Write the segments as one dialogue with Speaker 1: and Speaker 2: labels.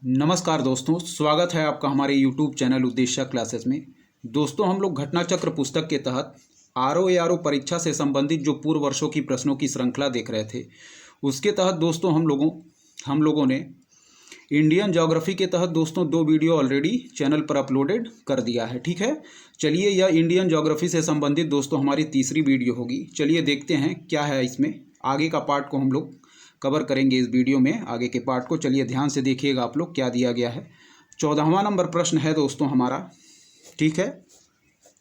Speaker 1: नमस्कार दोस्तों, स्वागत है आपका हमारे YouTube चैनल उद्देश्य क्लासेस में। दोस्तों, हम लोग घटना चक्र पुस्तक के तहत आरओ परीक्षा से संबंधित जो पूर्व वर्षों की प्रश्नों की श्रृंखला देख रहे थे। उसके तहत दोस्तों हम लोगों ने इंडियन ज्योग्राफी के तहत दोस्तों 2 वीडियो ऑलरेडी चैनल पर अपलोडेड कर दिया है। ठीक है, चलिए यह इंडियन ज्योग्राफी से संबंधित दोस्तों हमारी तीसरी वीडियो होगी। चलिए देखते हैं क्या है इसमें। आगे का पार्ट को हम लोग कवर करेंगे इस वीडियो में, आगे के पार्ट को। चलिए ध्यान से देखिएगा आप लोग क्या दिया गया है। 14वां नंबर प्रश्न है दोस्तों हमारा। ठीक है,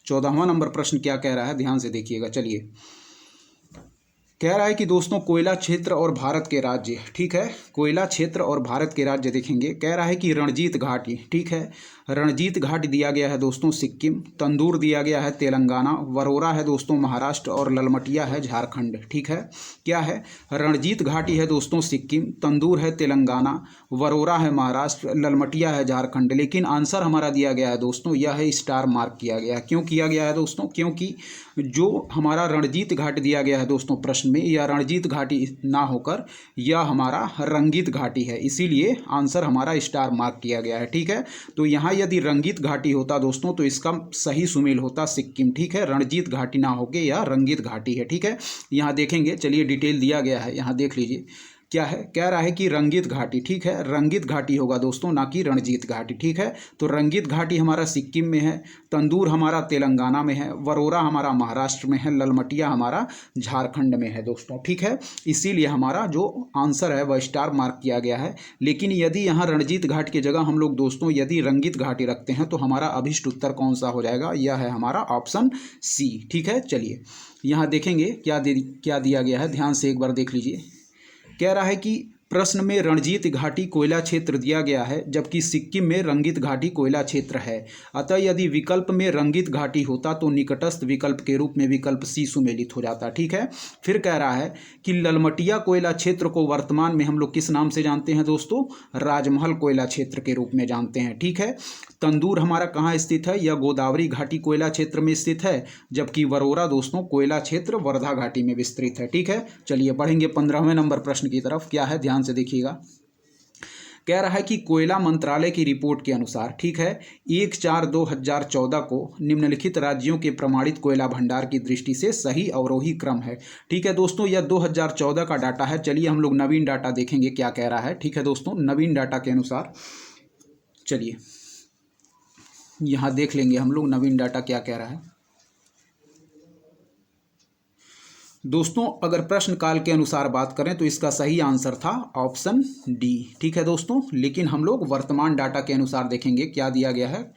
Speaker 1: 14वां नंबर प्रश्न क्या कह रहा है, ध्यान से देखिएगा। चलिए, कह रहा है कि दोस्तों कोयला क्षेत्र और भारत के राज्य। ठीक है, कोयला क्षेत्र और भारत के राज्य देखेंगे। कह रहा है कि रणजीत घाटी। ठीक है, रणजीत घाट दिया गया है दोस्तों सिक्किम, तंदूर दिया गया है तेलंगाना, वरोरा है दोस्तों महाराष्ट्र और ललमटिया है झारखंड। ठीक है, क्या है, रणजीत घाटी है दोस्तों सिक्किम, तंदूर है तेलंगाना, वरोरा है महाराष्ट्र, ललमटिया है झारखंड। लेकिन आंसर हमारा दिया गया है दोस्तों, यह है स्टार मार्क किया गया है। क्यों किया गया है दोस्तों? क्योंकि जो हमारा रणजीत घाट दिया गया है दोस्तों प्रश्न में, यह रणजीत घाटी ना होकर यह हमारा रंगीत घाटी है, इसीलिए आंसर हमारा स्टार मार्क किया गया है। ठीक है, तो यहाँ यदि रंगीत घाटी होता दोस्तों तो इसका सही सुमेल होता सिक्किम। ठीक है, रणजीत घाटी ना होके यह रंगीत घाटी है। ठीक है, यहाँ देखेंगे, चलिए डिटेल दिया गया है, यहाँ देख लीजिए क्या है। कह रहा है कि रंगीत घाटी। ठीक है, रंगीत घाटी होगा दोस्तों, ना कि रणजीत घाटी। ठीक है, तो रंगीत घाटी हमारा सिक्किम में है, तंदूर हमारा तेलंगाना में है, वरोरा हमारा महाराष्ट्र में है, ललमटिया हमारा झारखंड में है दोस्तों। ठीक है, इसीलिए हमारा जो आंसर है वह स्टार मार्क किया गया है। लेकिन यदि यहाँ रणजीत घाट की जगह हम लोग दोस्तों यदि रंगीत घाटी रखते हैं तो हमारा अभिष्ट उत्तर कौन सा हो जाएगा? यह है हमारा ऑप्शन सी। ठीक है, चलिए यहाँ देखेंगे क्या दिया गया है, ध्यान से एक बार देख लीजिए। कह रहा है कि प्रश्न में रणजीत घाटी कोयला क्षेत्र दिया गया है, जबकि सिक्किम में रंगीत घाटी कोयला क्षेत्र है। अतः यदि विकल्प में रंगीत घाटी होता तो निकटस्थ विकल्प के रूप में विकल्प सी सुमेलित हो जाता। ठीक है, फिर कह रहा है कि ललमटिया कोयला क्षेत्र को वर्तमान में हम लोग किस नाम से जानते हैं दोस्तों? राजमहल कोयला क्षेत्र के रूप में जानते हैं। ठीक है, तंदूर हमारा कहाँ स्थित है? यह गोदावरी घाटी कोयला क्षेत्र में स्थित है, जबकि वरोरा दोस्तों कोयला क्षेत्र वर्धा घाटी में विस्तृत है। ठीक है, चलिए बढ़ेंगे 15वें नंबर प्रश्न की तरफ। क्या है, ध्यान से देखिएगा। कह रहा है कि कोयला मंत्रालय की रिपोर्ट के अनुसार, ठीक है, 1/4/2014 को निम्नलिखित राज्यों के प्रमाणित कोयला भंडार की दृष्टि से सही अवरोही क्रम है। ठीक है दोस्तों, यह 2014 का डाटा है। चलिए हम लोग नवीन डाटा देखेंगे क्या कह रहा है। ठीक है दोस्तों, नवीन डाटा के अनुसार चलिए यहाँ देख लेंगे हम लोग नवीन डाटा क्या कह रहा है दोस्तों। अगर प्रश्न काल के अनुसार बात करें तो इसका सही आंसर था ऑप्शन डी। ठीक है दोस्तों, लेकिन हम लोग वर्तमान डाटा के अनुसार देखेंगे क्या दिया गया है।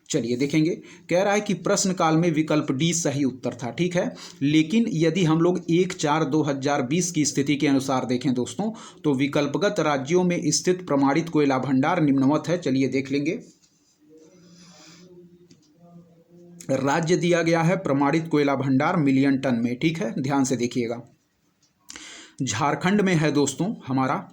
Speaker 1: चलिए देखेंगे। कह रहा है कि प्रश्न काल में विकल्प डी सही उत्तर था। ठीक है, लेकिन यदि हम लोग 1/4/2020 की स्थिति के अनुसार देखें दोस्तों तो विकल्पगत राज्यों में स्थित प्रमाणित कोयला भंडार निम्नवत है। चलिए देख लेंगे। राज्य दिया गया है प्रमाणित कोयला भंडार मिलियन टन में। ठीक है, ध्यान से देखिएगा। झारखंड में है दोस्तों हमारा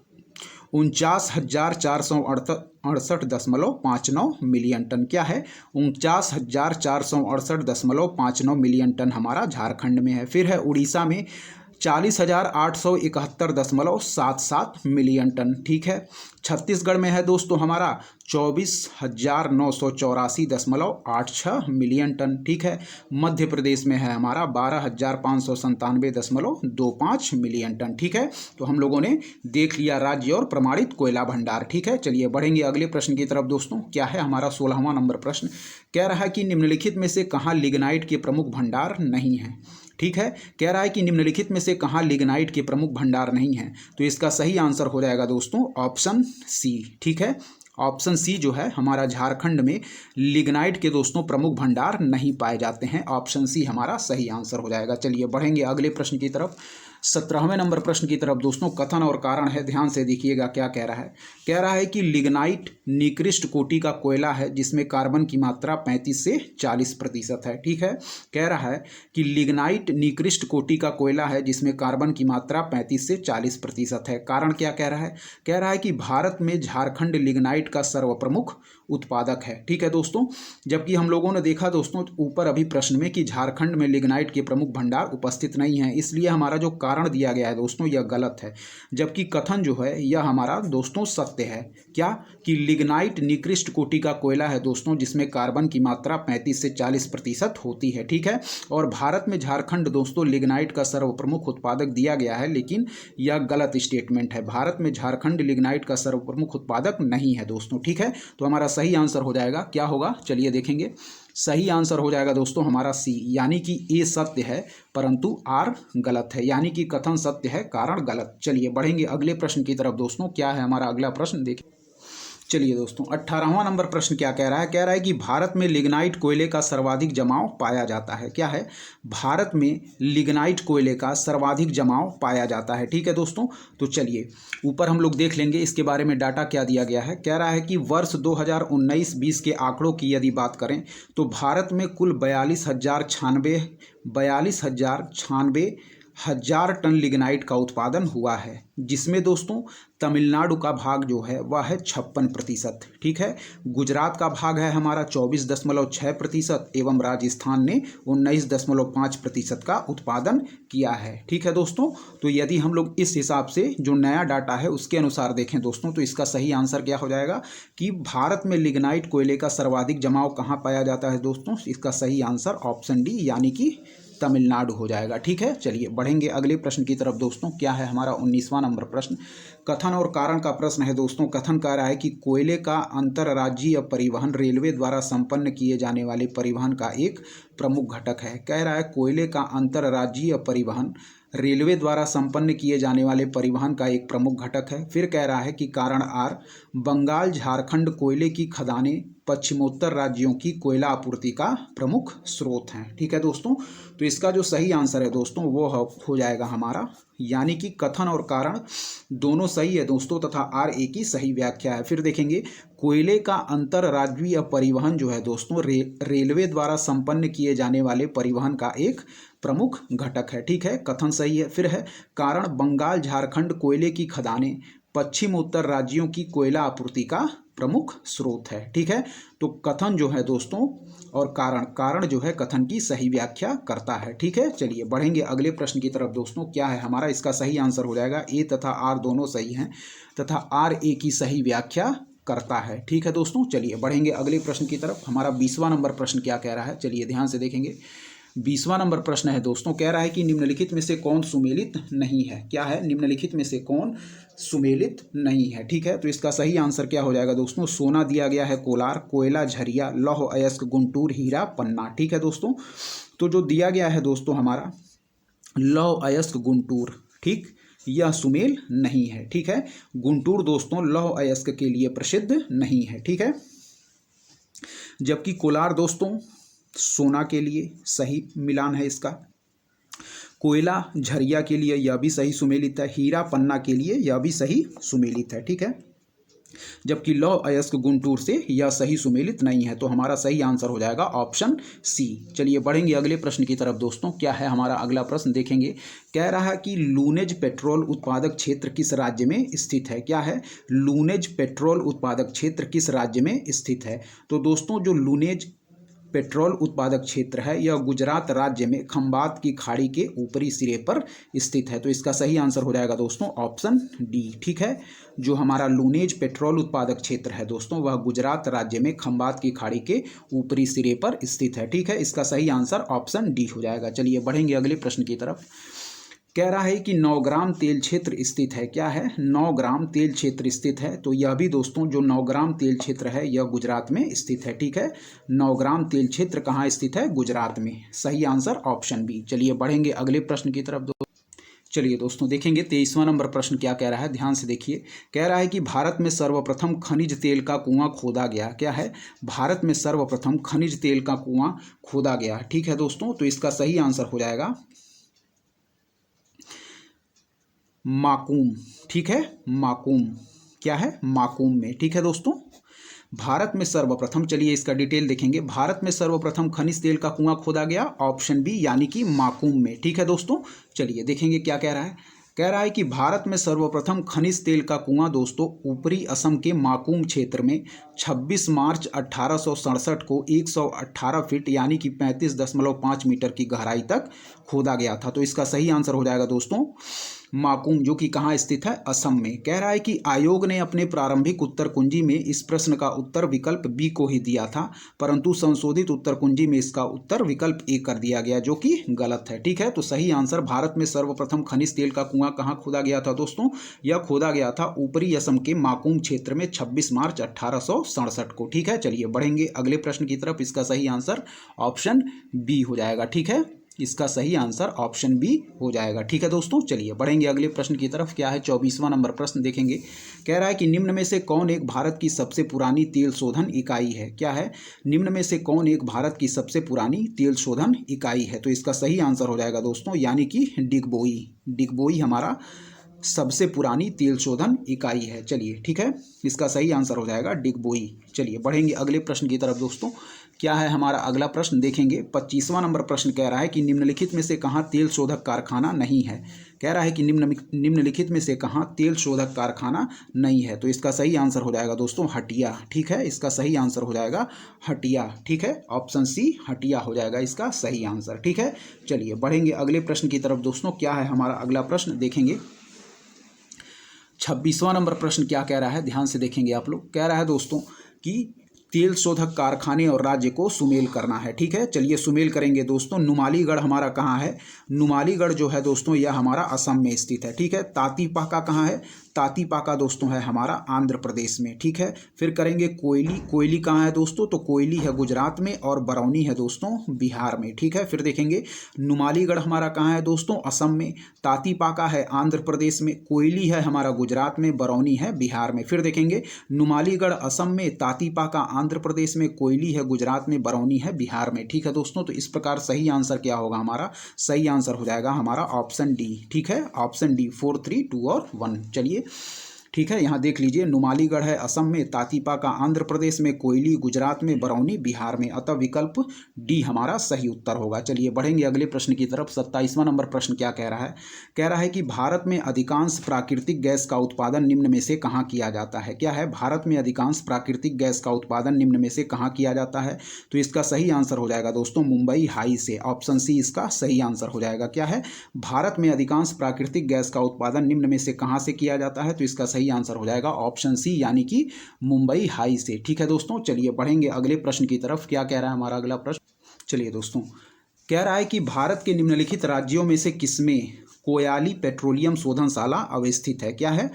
Speaker 1: 49,468.59 मिलियन टन। क्या है? 49,468.59 मिलियन टन हमारा झारखंड में है। फिर है उड़ीसा में 40,871.77 मिलियन टन। ठीक है, छत्तीसगढ़ में है दोस्तों हमारा 24,984.86 मिलियन टन। ठीक है, मध्य प्रदेश में है हमारा 12,597.25 मिलियन टन। ठीक है, तो हम लोगों ने देख लिया राज्य और प्रमाणित कोयला भंडार। ठीक है, चलिए बढ़ेंगे अगले प्रश्न की तरफ दोस्तों। क्या है हमारा 16वां नंबर प्रश्न। कह रहा है कि निम्नलिखित में से कहाँ लिग्नाइट के प्रमुख भंडार नहीं है। ठीक है, कह रहा है कि निम्नलिखित में से कहाँ लिग्नाइट के प्रमुख भंडार नहीं है, तो इसका सही आंसर हो जाएगा दोस्तों ऑप्शन सी। ठीक है, ऑप्शन सी जो है हमारा झारखंड में लिग्नाइट के दोस्तों प्रमुख भंडार नहीं पाए जाते हैं। ऑप्शन सी हमारा सही आंसर हो जाएगा। चलिए बढ़ेंगे अगले प्रश्न की तरफ, 17वें नंबर प्रश्न की तरफ दोस्तों। कथन और कारण है, ध्यान से देखिएगा क्या कह रहा है। कह रहा है कि लिग्नाइट निकृष्ट कोटि का कोयला है जिसमें कार्बन की मात्रा 35 से 40% है। ठीक है, कह रहा है कि लिग्नाइट निकृष्ट कोटि का कोयला है जिसमें कार्बन की मात्रा 35 से 40% है। कारण क्या कह रहा है? कह रहा है कि भारत में झारखंड लिग्नाइट का सर्वप्रमुख उत्पादक है। ठीक है दोस्तों, जबकि हम लोगों ने देखा दोस्तों ऊपर अभी प्रश्न में कि झारखंड में लिग्नाइट के प्रमुख भंडार उपस्थित नहीं है, इसलिए हमारा जो कारण दिया गया है दोस्तों यह गलत है। जबकि कथन जो है यह हमारा दोस्तों सत्य है। क्या कि लिग्नाइट निकृष्ट कोटि का कोयला है दोस्तों, जिसमें कार्बन की मात्रा 35 से 40% होती है। ठीक है, और भारत में झारखंड दोस्तों लिग्नाइट का सर्वप्रमुख उत्पादक दिया गया है, लेकिन यह गलत स्टेटमेंट है। भारत में झारखंड लिग्नाइट का सर्वप्रमुख उत्पादक नहीं है दोस्तों। ठीक है, तो हमारा सही आंसर हो जाएगा, क्या होगा चलिए देखेंगे। सही आंसर हो जाएगा दोस्तों हमारा सी, यानी कि ए सत्य है परंतु आर गलत है, यानी कि कथन सत्य है कारण गलत। चलिए बढ़ेंगे अगले प्रश्न की तरफ दोस्तों। क्या है हमारा अगला प्रश्न देखें। चलिए दोस्तों 18वां नंबर प्रश्न क्या कह रहा है। कह रहा है कि भारत में लिग्नाइट कोयले का सर्वाधिक जमाव पाया जाता है। क्या है, भारत में लिग्नाइट कोयले का सर्वाधिक जमाव पाया जाता है। ठीक है दोस्तों, तो चलिए ऊपर हम लोग देख लेंगे इसके बारे में डाटा क्या दिया गया है। कह रहा है कि वर्ष 2019-20 के आंकड़ों की यदि बात करें तो भारत में कुल 42,096 टन लिग्नाइट का उत्पादन हुआ है, जिसमें दोस्तों तमिलनाडु का भाग जो है वह है 56%। ठीक है, गुजरात का भाग है हमारा 24.6% एवं राजस्थान ने 19.5% का उत्पादन किया है। ठीक है दोस्तों, तो यदि हम लोग इस हिसाब से जो नया डाटा है उसके अनुसार देखें दोस्तों तो इसका सही आंसर क्या हो जाएगा कि भारत में लिग्नाइट कोयले का सर्वाधिक जमाव कहाँ पाया जाता है दोस्तों। इसका सही आंसर ऑप्शन डी यानी कि तमिलनाडु हो जाएगा। ठीक है, चलिए बढ़ेंगे अगले प्रश्न की तरफ दोस्तों। क्या है हमारा 19वां नंबर प्रश्न, कथन और कारण का प्रश्न है दोस्तों। कथन कह रहा है कि कोयले का अंतर्राज्यीय परिवहन रेलवे द्वारा संपन्न किए जाने वाले परिवहन का एक प्रमुख घटक है। कह रहा है कोयले का अंतर्राज्यीय परिवहन रेलवे द्वारा संपन्न किए जाने वाले परिवहन का एक प्रमुख घटक है। फिर कह रहा है कि कारण आर, बंगाल झारखंड कोयले की खदानें पश्चिमोत्तर राज्यों की कोयला आपूर्ति का प्रमुख स्रोत हैं। ठीक है दोस्तों, तो इसका जो सही आंसर है दोस्तों वो हो जाएगा हमारा, यानी कि कथन और कारण दोनों सही है दोस्तों तथा आर ए की सही व्याख्या है। फिर देखेंगे कोयले का अंतर्राज्यीय परिवहन जो है दोस्तों रेलवे द्वारा संपन्न किए जाने वाले परिवहन का एक प्रमुख घटक है। ठीक है, कथन सही है। फिर है कारण बंगाल झारखंड कोयले की खदानें पश्चिम उत्तर राज्यों की कोयला आपूर्ति का प्रमुख स्रोत है। ठीक है, तो कथन जो है दोस्तों और कारण जो है कथन की सही व्याख्या करता है। ठीक है, चलिए बढ़ेंगे अगले प्रश्न की तरफ दोस्तों। क्या है हमारा, इसका सही आंसर हो जाएगा ए तथा आर दोनों सही हैं तथा आर ए की सही व्याख्या करता है। ठीक है दोस्तों, चलिए बढ़ेंगे अगले प्रश्न की तरफ। हमारा 20वां नंबर प्रश्न क्या कह रहा है, चलिए ध्यान से देखेंगे। 20वां नंबर प्रश्न है दोस्तों, कह रहा है कि निम्नलिखित में से कौन सुमेलित नहीं है। क्या है, निम्नलिखित में से कौन सुमेलित नहीं है। ठीक है, तो इसका सही आंसर क्या हो जाएगा दोस्तों। सोना दिया गया है कोलार, कोयला झरिया, लौह अयस्क गुंटूर, हीरा पन्ना। ठीक है दोस्तों, तो जो दिया गया है दोस्तों हमारा लौह अयस्क गुंटूर, ठीक, यह सुमेल नहीं है। ठीक है, गुंटूर दोस्तों लौह अयस्क के लिए प्रसिद्ध नहीं है। ठीक है, जबकि कोलार दोस्तों सोना के लिए सही मिलान है इसका, कोयला झरिया के लिए यह भी सही सुमेलित है, हीरा पन्ना के लिए यह भी सही सुमेलित है। ठीक है, जबकि लौह अयस्क गुंटूर से यह सही सुमेलित नहीं है। तो हमारा सही आंसर हो जाएगा ऑप्शन सी। चलिए बढ़ेंगे अगले प्रश्न की तरफ दोस्तों। क्या है हमारा अगला प्रश्न देखेंगे। कह रहा है कि लूनेज पेट्रोल उत्पादक क्षेत्र किस राज्य में स्थित है। क्या है, लूनेज पेट्रोल उत्पादक क्षेत्र किस राज्य में स्थित है। तो दोस्तों जो लूनेज पेट्रोल उत्पादक क्षेत्र है यह गुजरात राज्य में खंबात की खाड़ी के ऊपरी सिरे पर स्थित है। तो इसका सही आंसर हो जाएगा दोस्तों ऑप्शन डी। ठीक है, जो हमारा लूनेज पेट्रोल उत्पादक क्षेत्र है दोस्तों वह गुजरात राज्य में खंबात की खाड़ी के ऊपरी सिरे पर स्थित है। ठीक है, इसका सही आंसर ऑप्शन डी हो जाएगा। चलिए बढ़ेंगे अगले प्रश्न की तरफ। कह रहा है कि नौग्राम तेल क्षेत्र स्थित है। क्या है, नौग्राम तेल क्षेत्र स्थित है। तो यह भी दोस्तों जो नौग्राम तेल क्षेत्र है यह गुजरात में स्थित है। ठीक है, नौग्राम तेल क्षेत्र कहाँ स्थित है, गुजरात में। सही आंसर ऑप्शन बी। चलिए बढ़ेंगे अगले प्रश्न की तरफ। चलिए दोस्तों देखेंगे 23वां नंबर प्रश्न क्या कह रहा है, ध्यान से देखिए। कह रहा है कि भारत में सर्वप्रथम खनिज तेल का कुआं खोदा गया। क्या है, भारत में सर्वप्रथम खनिज तेल का कुआं खोदा गया। ठीक है दोस्तों, तो इसका सही आंसर हो जाएगा माकूम। ठीक है, माकूम, क्या है, माकूम में। ठीक है दोस्तों, भारत में सर्वप्रथम, चलिए इसका डिटेल देखेंगे। भारत में सर्वप्रथम खनिज तेल का कुआं खोदा गया, ऑप्शन बी यानी कि माकूम में। ठीक है दोस्तों, चलिए देखेंगे क्या कह रहा है। कह रहा है कि भारत में सर्वप्रथम खनिज तेल का कुआं दोस्तों ऊपरी असम के माकूम क्षेत्र में 26 मार्च 1867 को 118 फीट यानी कि 35.5 मीटर की गहराई तक खोदा गया था। तो इसका सही आंसर हो जाएगा दोस्तों माकूम, जो कि कहाँ स्थित है, असम में। कह रहा है कि आयोग ने अपने प्रारंभिक उत्तर कुंजी में इस प्रश्न का उत्तर विकल्प बी को ही दिया था, परंतु संशोधित उत्तर कुंजी में इसका उत्तर विकल्प ए कर दिया गया, जो कि गलत है। ठीक है, तो सही आंसर भारत में सर्वप्रथम खनिज तेल का कुआं कहाँ खोदा गया था दोस्तों? यह खोदा गया था ऊपरी असम के माकूम क्षेत्र में 26 मार्च 1867 को। ठीक है, चलिए बढ़ेंगे अगले प्रश्न की तरफ। इसका सही आंसर ऑप्शन बी हो जाएगा। ठीक है, इसका सही आंसर ऑप्शन बी हो जाएगा। ठीक है दोस्तों, चलिए बढ़ेंगे अगले प्रश्न की तरफ। क्या है 24वां नंबर प्रश्न देखेंगे। कह रहा है कि निम्न में से कौन एक भारत की सबसे पुरानी तेल शोधन इकाई है? क्या है, निम्न में से कौन एक भारत की सबसे पुरानी तेल शोधन इकाई है? तो इसका सही आंसर हो जाएगा दोस्तों यानी कि डिगबोई। डिगबोई हमारा सबसे पुरानी तेल शोधन इकाई है। चलिए ठीक है, इसका सही आंसर हो जाएगा डिगबोई। चलिए बढ़ेंगे अगले प्रश्न की तरफ दोस्तों। क्या है हमारा अगला प्रश्न देखेंगे। 25वां नंबर प्रश्न कह रहा है कि निम्नलिखित में से कहाँ तेल शोधक कारखाना नहीं है? कह रहा है कि निम्नलिखित में से कहाँ तेल शोधक कारखाना नहीं है? तो इसका सही आंसर हो जाएगा दोस्तों हटिया। ठीक है, इसका सही आंसर हो जाएगा हटिया। ठीक है, ऑप्शन सी हटिया हो जाएगा इसका सही आंसर। ठीक है, चलिए बढ़ेंगे अगले प्रश्न की तरफ दोस्तों। क्या है हमारा अगला प्रश्न देखेंगे। 26वां नंबर प्रश्न क्या कह रहा है, ध्यान से देखेंगे आप लोग। कह रहा है दोस्तों कि तेल शोधक कारखाने और राज्य को सुमेल करना है। ठीक है, चलिए सुमेल करेंगे दोस्तों। नुमालीगढ़ हमारा कहाँ है? नुमालीगढ़ जो है दोस्तों यह हमारा असम में स्थित है। ठीक है, तातीपाका कहाँ है? तातीपाका दोस्तों है हमारा आंध्र प्रदेश में। ठीक है, फिर करेंगे कोयली। कोयली कहाँ है दोस्तों? तो कोयली है गुजरात में और बरौनी है दोस्तों बिहार में। ठीक है, फिर देखेंगे नुमालीगढ़ हमारा कहाँ है दोस्तों? असम में। तातीपाका है आंध्र प्रदेश में। कोयली है हमारा गुजरात में, बरौनी है बिहार में। फिर देखेंगे नुमालीगढ़ असम में, तातीपाका आंध्र प्रदेश में, कोयली है गुजरात में, बरौनी है बिहार में। ठीक है दोस्तों, तो इस प्रकार सही आंसर क्या होगा हमारा? सही आंसर हो जाएगा हमारा ऑप्शन डी। ठीक है, ऑप्शन डी 4, 3, 2 और 1। चलिए ठीक है, यहाँ देख लीजिए नुमालीगढ़ है असम में, तातीपाका आंध्र प्रदेश में, कोयली गुजरात में, बरौनी बिहार में। अतः विकल्प डी हमारा सही उत्तर होगा। चलिए बढ़ेंगे अगले प्रश्न की तरफ। 27वां नंबर प्रश्न क्या कह रहा है? कह रहा है कि भारत में अधिकांश प्राकृतिक गैस का उत्पादन निम्न में से कहाँ किया जाता है? क्या है, भारत में अधिकांश प्राकृतिक गैस का उत्पादन निम्न में से कहाँ किया जाता है? तो इसका सही आंसर हो जाएगा दोस्तों मुंबई हाई से। ऑप्शन सी इसका सही आंसर हो जाएगा। क्या है, भारत में अधिकांश प्राकृतिक गैस का उत्पादन निम्न में से कहाँ से किया जाता है? तो इसका सही आंसर हो जाएगा ऑप्शन सी यानी कि मुंबई हाई से। ठीक है दोस्तों, चलिए बढ़ेंगे अगले प्रश्न की तरफ। क्या कह रहा है हमारा अगला प्रश्न? चलिए दोस्तों, कह रहा है कि भारत के निम्नलिखित राज्यों में से किसमें कोयली पेट्रोलियम शोधनशाला अवस्थित है? क्या है,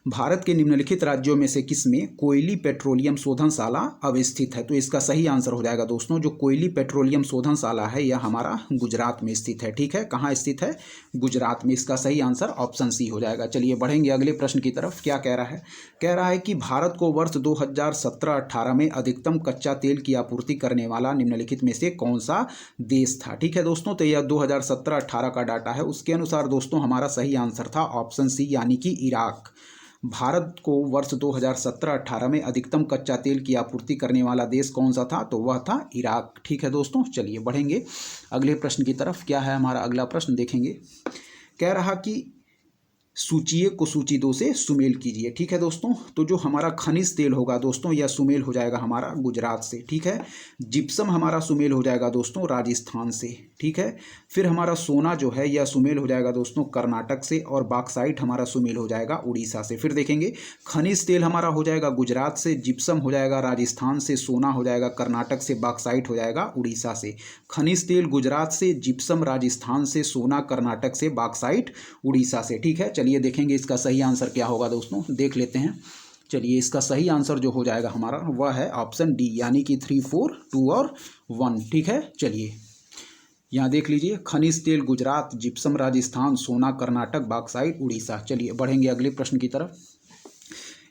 Speaker 1: भारत के निम्नलिखित राज्यों में से किसमें कोयली पेट्रोलियम शोधनशाला अवस्थित है? तो इसका सही आंसर हो जाएगा दोस्तों जो कोयली पेट्रोलियम शोधनशाला है यह हमारा गुजरात में स्थित है। ठीक है, कहाँ स्थित है? गुजरात में। इसका सही आंसर ऑप्शन सी हो जाएगा। चलिए बढ़ेंगे अगले प्रश्न की तरफ। क्या कह रहा है? कह रहा है कि भारत को वर्ष 2017-18 में अधिकतम कच्चा तेल की आपूर्ति करने वाला निम्नलिखित में से कौन सा देश था? ठीक है दोस्तों, तो यह 2017-18 का डाटा है। उसके अनुसार दोस्तों हमारा सही आंसर था ऑप्शन सी यानी कि इराक। भारत को वर्ष 2017-18 में अधिकतम कच्चा तेल की आपूर्ति करने वाला देश कौन सा था? तो वह था इराक। ठीक है दोस्तों, चलिए बढ़ेंगे अगले प्रश्न की तरफ। क्या है हमारा अगला प्रश्न देखेंगे। कह रहा कि सूची को सूची 2 से सुमेल कीजिए। ठीक है दोस्तों, तो जो हमारा खनिज तेल होगा दोस्तों यह सुमेल हो जाएगा हमारा गुजरात से। ठीक है, जिप्सम हमारा सुमेल हो जाएगा दोस्तों राजस्थान से। ठीक है, फिर हमारा सोना जो है यह सुमेल हो जाएगा दोस्तों कर्नाटक से, और बॉक्साइट हमारा सुमेल हो जाएगा उड़ीसा से। फिर देखेंगे खनिज तेल हमारा हो जाएगा गुजरात से, जिप्सम हो जाएगा राजस्थान से, सोना हो जाएगा कर्नाटक से, बॉक्साइट हो जाएगा उड़ीसा से। खनिज तेल गुजरात से, जिप्सम राजस्थान से, सोना कर्नाटक से, बॉक्साइट उड़ीसा से। ठीक है, चलिए देखेंगे इसका सही आंसर क्या होगा दोस्तों, देख लेते हैं। चलिए इसका सही आंसर जो हो जाएगा हमारा वह है ऑप्शन डी यानी कि 3, 4, 2 और 1। ठीक है, चलिए यहाँ देख लीजिए खनिज तेल गुजरात, जिप्सम राजस्थान, सोना कर्नाटक, बॉक्साइट उड़ीसा। चलिए बढ़ेंगे अगले प्रश्न की तरफ।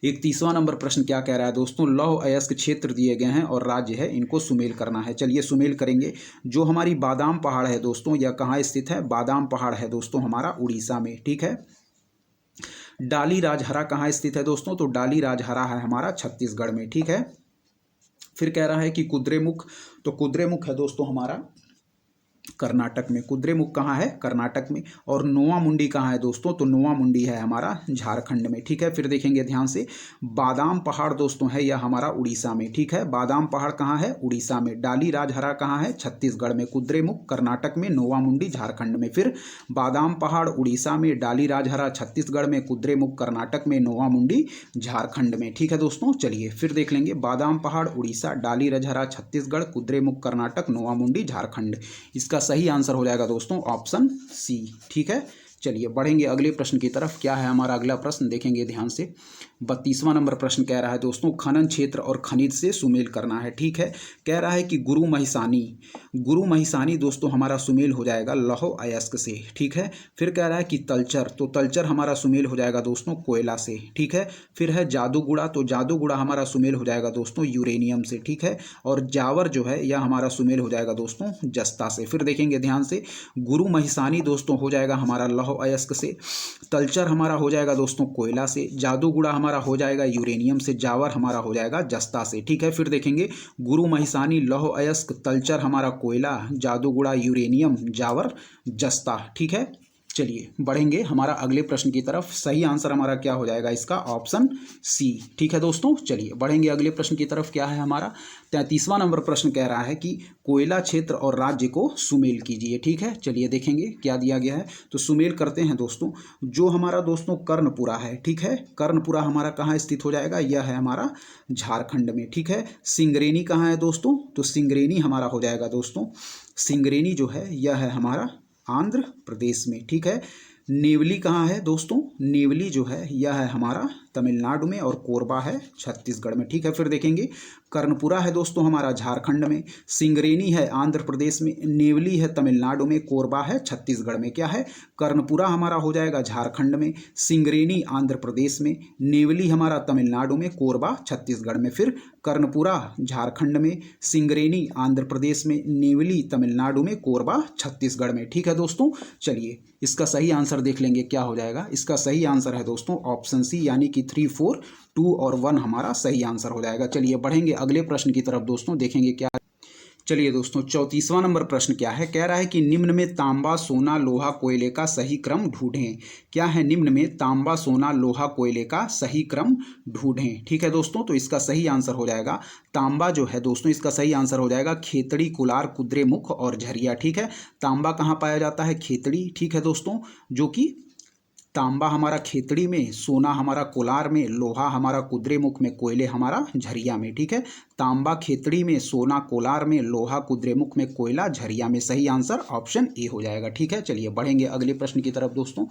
Speaker 1: 31वां नंबर प्रश्न क्या कह रहा है दोस्तों, लौह अयस्क क्षेत्र दिए गए हैं और राज्य है, इनको सुमेल करना है। चलिए सुमेल करेंगे। जो हमारी बादाम पहाड़ है दोस्तों यह कहाँ स्थित है? बादाम पहाड़ है दोस्तों हमारा उड़ीसा में। ठीक है, डाली राजहरा कहाँ स्थित है दोस्तों? तो डाली राजहरा है हमारा छत्तीसगढ़ में। ठीक है, फिर कह रहा है कि कुद्रेमुख, तो कुद्रेमुख है दोस्तों हमारा कर्नाटक में। कुद्रेमुख कहाँ है? कर्नाटक में। और नोवा मुंडी कहाँ है दोस्तों? तो नोवा मुंडी है हमारा झारखंड में। ठीक है, फिर देखेंगे ध्यान से, बादाम पहाड़ दोस्तों है यह हमारा उड़ीसा में। ठीक है, बादाम पहाड़ कहाँ है? उड़ीसा में। डाली राजहरा कहाँ है? छत्तीसगढ़ में। कुद्रेमुख कर्नाटक में, नोवा मुंडी झारखंड में। फिर बादाम पहाड़ उड़ीसा में, डाली राजहरा छत्तीसगढ़ में, कुद्रेमुख कर्नाटक में, नोवा मुंडी झारखंड में। ठीक है दोस्तों, चलिए फिर देख लेंगे, बादाम पहाड़ उड़ीसा, डाली राजहरा छत्तीसगढ़, कुद्रेमुख कर्नाटक, नोवा मुंडी झारखंड। इसका सही आंसर हो जाएगा दोस्तों ऑप्शन सी। ठीक है, चलिए बढ़ेंगे अगले प्रश्न की तरफ। क्या है हमारा अगला प्रश्न, देखेंगे ध्यान से। 32वां नंबर प्रश्न कह रहा है दोस्तों, खनन क्षेत्र और खनिज से सुमेल करना है। ठीक है, कह रहा है कि गुरु महिसानी दोस्तों हमारा सुमेल हो जाएगा लौह अयस्क से। ठीक है, फिर कह रहा है कि तलचर, तो तलचर हमारा सुमेल हो जाएगा दोस्तों कोयला से। ठीक है, फिर है जादूगुड़ा, तो जादूगुड़ा हमारा सुमेल हो जाएगा दोस्तों यूरेनियम से। ठीक है, और जावर जो है यह हमारा सुमेल हो जाएगा दोस्तों जस्ता से। फिर देखेंगे ध्यान से, गुरु महिसानी दोस्तों हो जाएगा हमारा लौह अयस्क से, तलचर हमारा हो जाएगा दोस्तों कोयला से, जादूगुड़ा हमारा हो जाएगा यूरेनियम से, जावर हमारा हो जाएगा जस्ता से। ठीक है, फिर देखेंगे, गुरु महिसानी लौह अयस्क, तलचर हमारा कोयला, जादूगुड़ा यूरेनियम, जावर जस्ता। ठीक है, चलिए बढ़ेंगे हमारा अगले प्रश्न की तरफ। सही आंसर हमारा क्या हो जाएगा इसका? Option C. ठीक है दोस्तों, चलिए बढ़ेंगे अगले प्रश्न की तरफ। क्या है हमारा 33वां नंबर प्रश्न कह रहा है कि कोयला क्षेत्र और राज्य को सुमेल कीजिए। ठीक है, चलिए देखेंगे क्या दिया गया है। तो सुमेल करते हैं दोस्तों, जो हमारा दोस्तों कर्णपुरा है। ठीक है, कर्णपुरा हमारा कहाँ स्थित हो जाएगा? यह है हमारा झारखंड में। ठीक है, सिंगरेनी कहाँ है दोस्तों? तो सिंगरेनी हमारा हो जाएगा दोस्तों, सिंगरेनी जो है यह है हमारा आंध्र प्रदेश में। ठीक है, नेवली कहाँ है दोस्तों? नेवली जो है यह है हमारा तमिलनाडु में, और कोरबा है छत्तीसगढ़ में। ठीक है, फिर देखेंगे, कर्णपुरा है दोस्तों हमारा झारखंड में, सिंगरेनी है आंध्र प्रदेश में, नेवली है तमिलनाडु में, कोरबा है छत्तीसगढ़ में। क्या है? कर्णपुरा हमारा हो जाएगा झारखंड में, सिंगरेनी आंध्र प्रदेश में, नेवली हमारा तमिलनाडु में, कोरबा छत्तीसगढ़ में। फिर कर्णपुरा झारखंड में, सिंगरेनी आंध्र प्रदेश में, नेवली तमिलनाडु में, कोरबा छत्तीसगढ़ में। ठीक है दोस्तों, चलिए इसका सही आंसर देख लेंगे क्या हो जाएगा। इसका सही आंसर है दोस्तों ऑप्शन सी, यानी कि 3, 4, 2 और 1 हमारा सही आंसर हो जाएगा। चलिए बढ़ेंगे अगले प्रश्न की तरफ दोस्तों, देखेंगे क्या। चलिए दोस्तों 34वां नंबर प्रश्न क्या है? कह रहा है कि निम्न में तांबा, सोना, लोहा, कोयले का सही क्रम ढूंढें। क्या है? निम्न में तांबा, सोना, लोहा, कोयले का सही क्रम ढूंढें। ठीक है दोस्तों, तो इसका सही आंसर हो जाएगा तांबा जो है दोस्तों, इसका सही आंसर हो जाएगा खेतड़ी, कुलार, कुद्रेमुख और झरिया। ठीक है, तांबा कहाँ पाया जाता है? खेतड़ी। ठीक है दोस्तों, जो कि तांबा हमारा खेतड़ी में, सोना हमारा कोलार में, लोहा हमारा कुद्रेमुख में, कोयले हमारा झरिया में। ठीक है, तांबा खेतड़ी में, सोना कोलार में, लोहा कुद्रेमुख में, कोयला झरिया में। सही आंसर ऑप्शन ए हो जाएगा। ठीक है, चलिए बढ़ेंगे अगले प्रश्न की तरफ दोस्तों।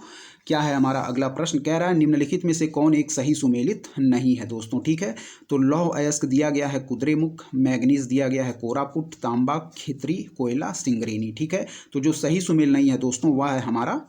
Speaker 1: क्या है हमारा अगला प्रश्न? कह रहा है निम्नलिखित में से कौन एक सही सुमेलित नहीं है दोस्तों। ठीक है, तो लौह अयस्क दिया गया है कुद्रेमुख, मैग्नीज दिया गया है कोरापुट, तांबा खेतड़ी, कोयला सिंगरेनी। ठीक है, तो जो सही सुमेल नहीं है दोस्तों वह है हमारा